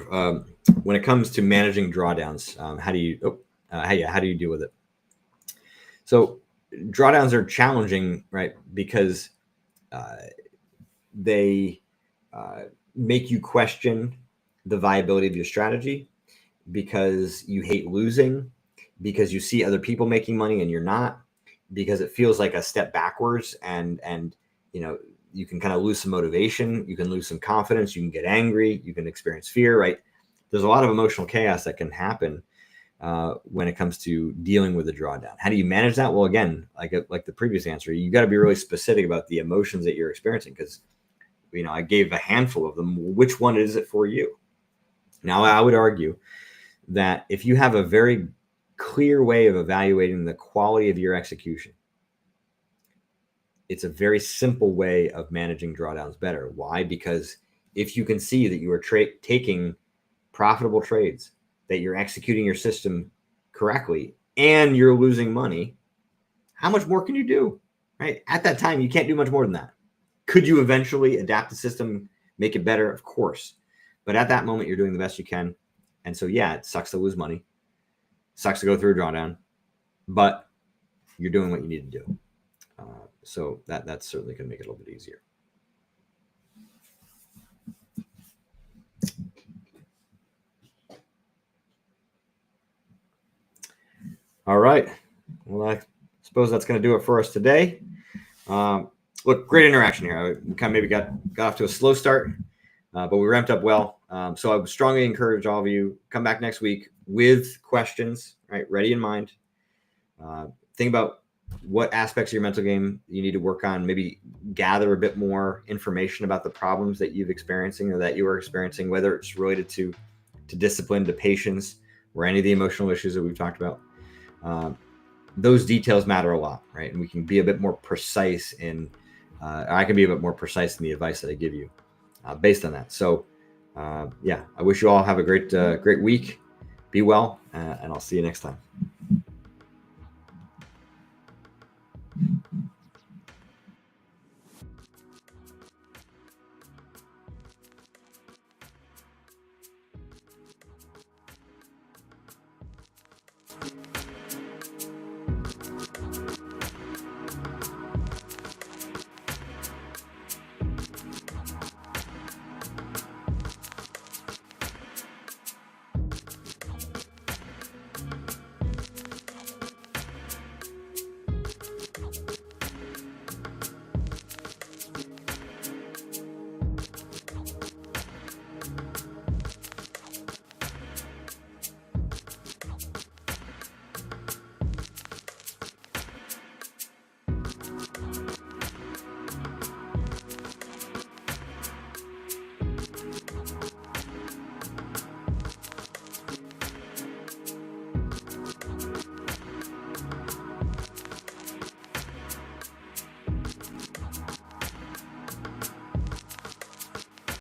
When it comes to managing drawdowns, how do you deal with it? So drawdowns are challenging, right? Because they make you question the viability of your strategy, because you hate losing, because you see other people making money and you're not, because it feels like a step backwards, and you can kind of lose some motivation, you can lose some confidence, you can get angry, you can experience fear, right? There's a lot of emotional chaos that can happen when it comes to dealing with a drawdown. How do you manage that? Well, again, like the previous answer, you got to be really specific about the emotions that you're experiencing, because I gave a handful of them. Which one is it for you? Now, I would argue that if you have a very clear way of evaluating the quality of your execution, it's a very simple way of managing drawdowns better. Why? Because if you can see that you are taking profitable trades, that you're executing your system correctly, and you're losing money, how much more can you do? Right? At that time, you can't do much more than that. Could you eventually adapt the system, make it better? Of course. But at that moment, you're doing the best you can. And so, yeah, it sucks to lose money. Sucks to go through a drawdown, but you're doing what you need to do. So that's certainly going to make it a little bit easier. All right. Well, I suppose that's going to do it for us today. Look, great interaction here. We kind of maybe got off to a slow start, but we ramped up well. So I would strongly encourage all of you, come back next week with questions, right? Ready in mind. Think about what aspects of your mental game you need to work on. Maybe gather a bit more information about the problems that you've experiencing or that you are experiencing, whether it's related to discipline, to patience, or any of the emotional issues that we've talked about. Those details matter a lot, right? And we can be a bit more precise in, I can be a bit more precise in the advice that I give you based on that. So, yeah, I wish you all have a great week. Be well, and I'll see you next time.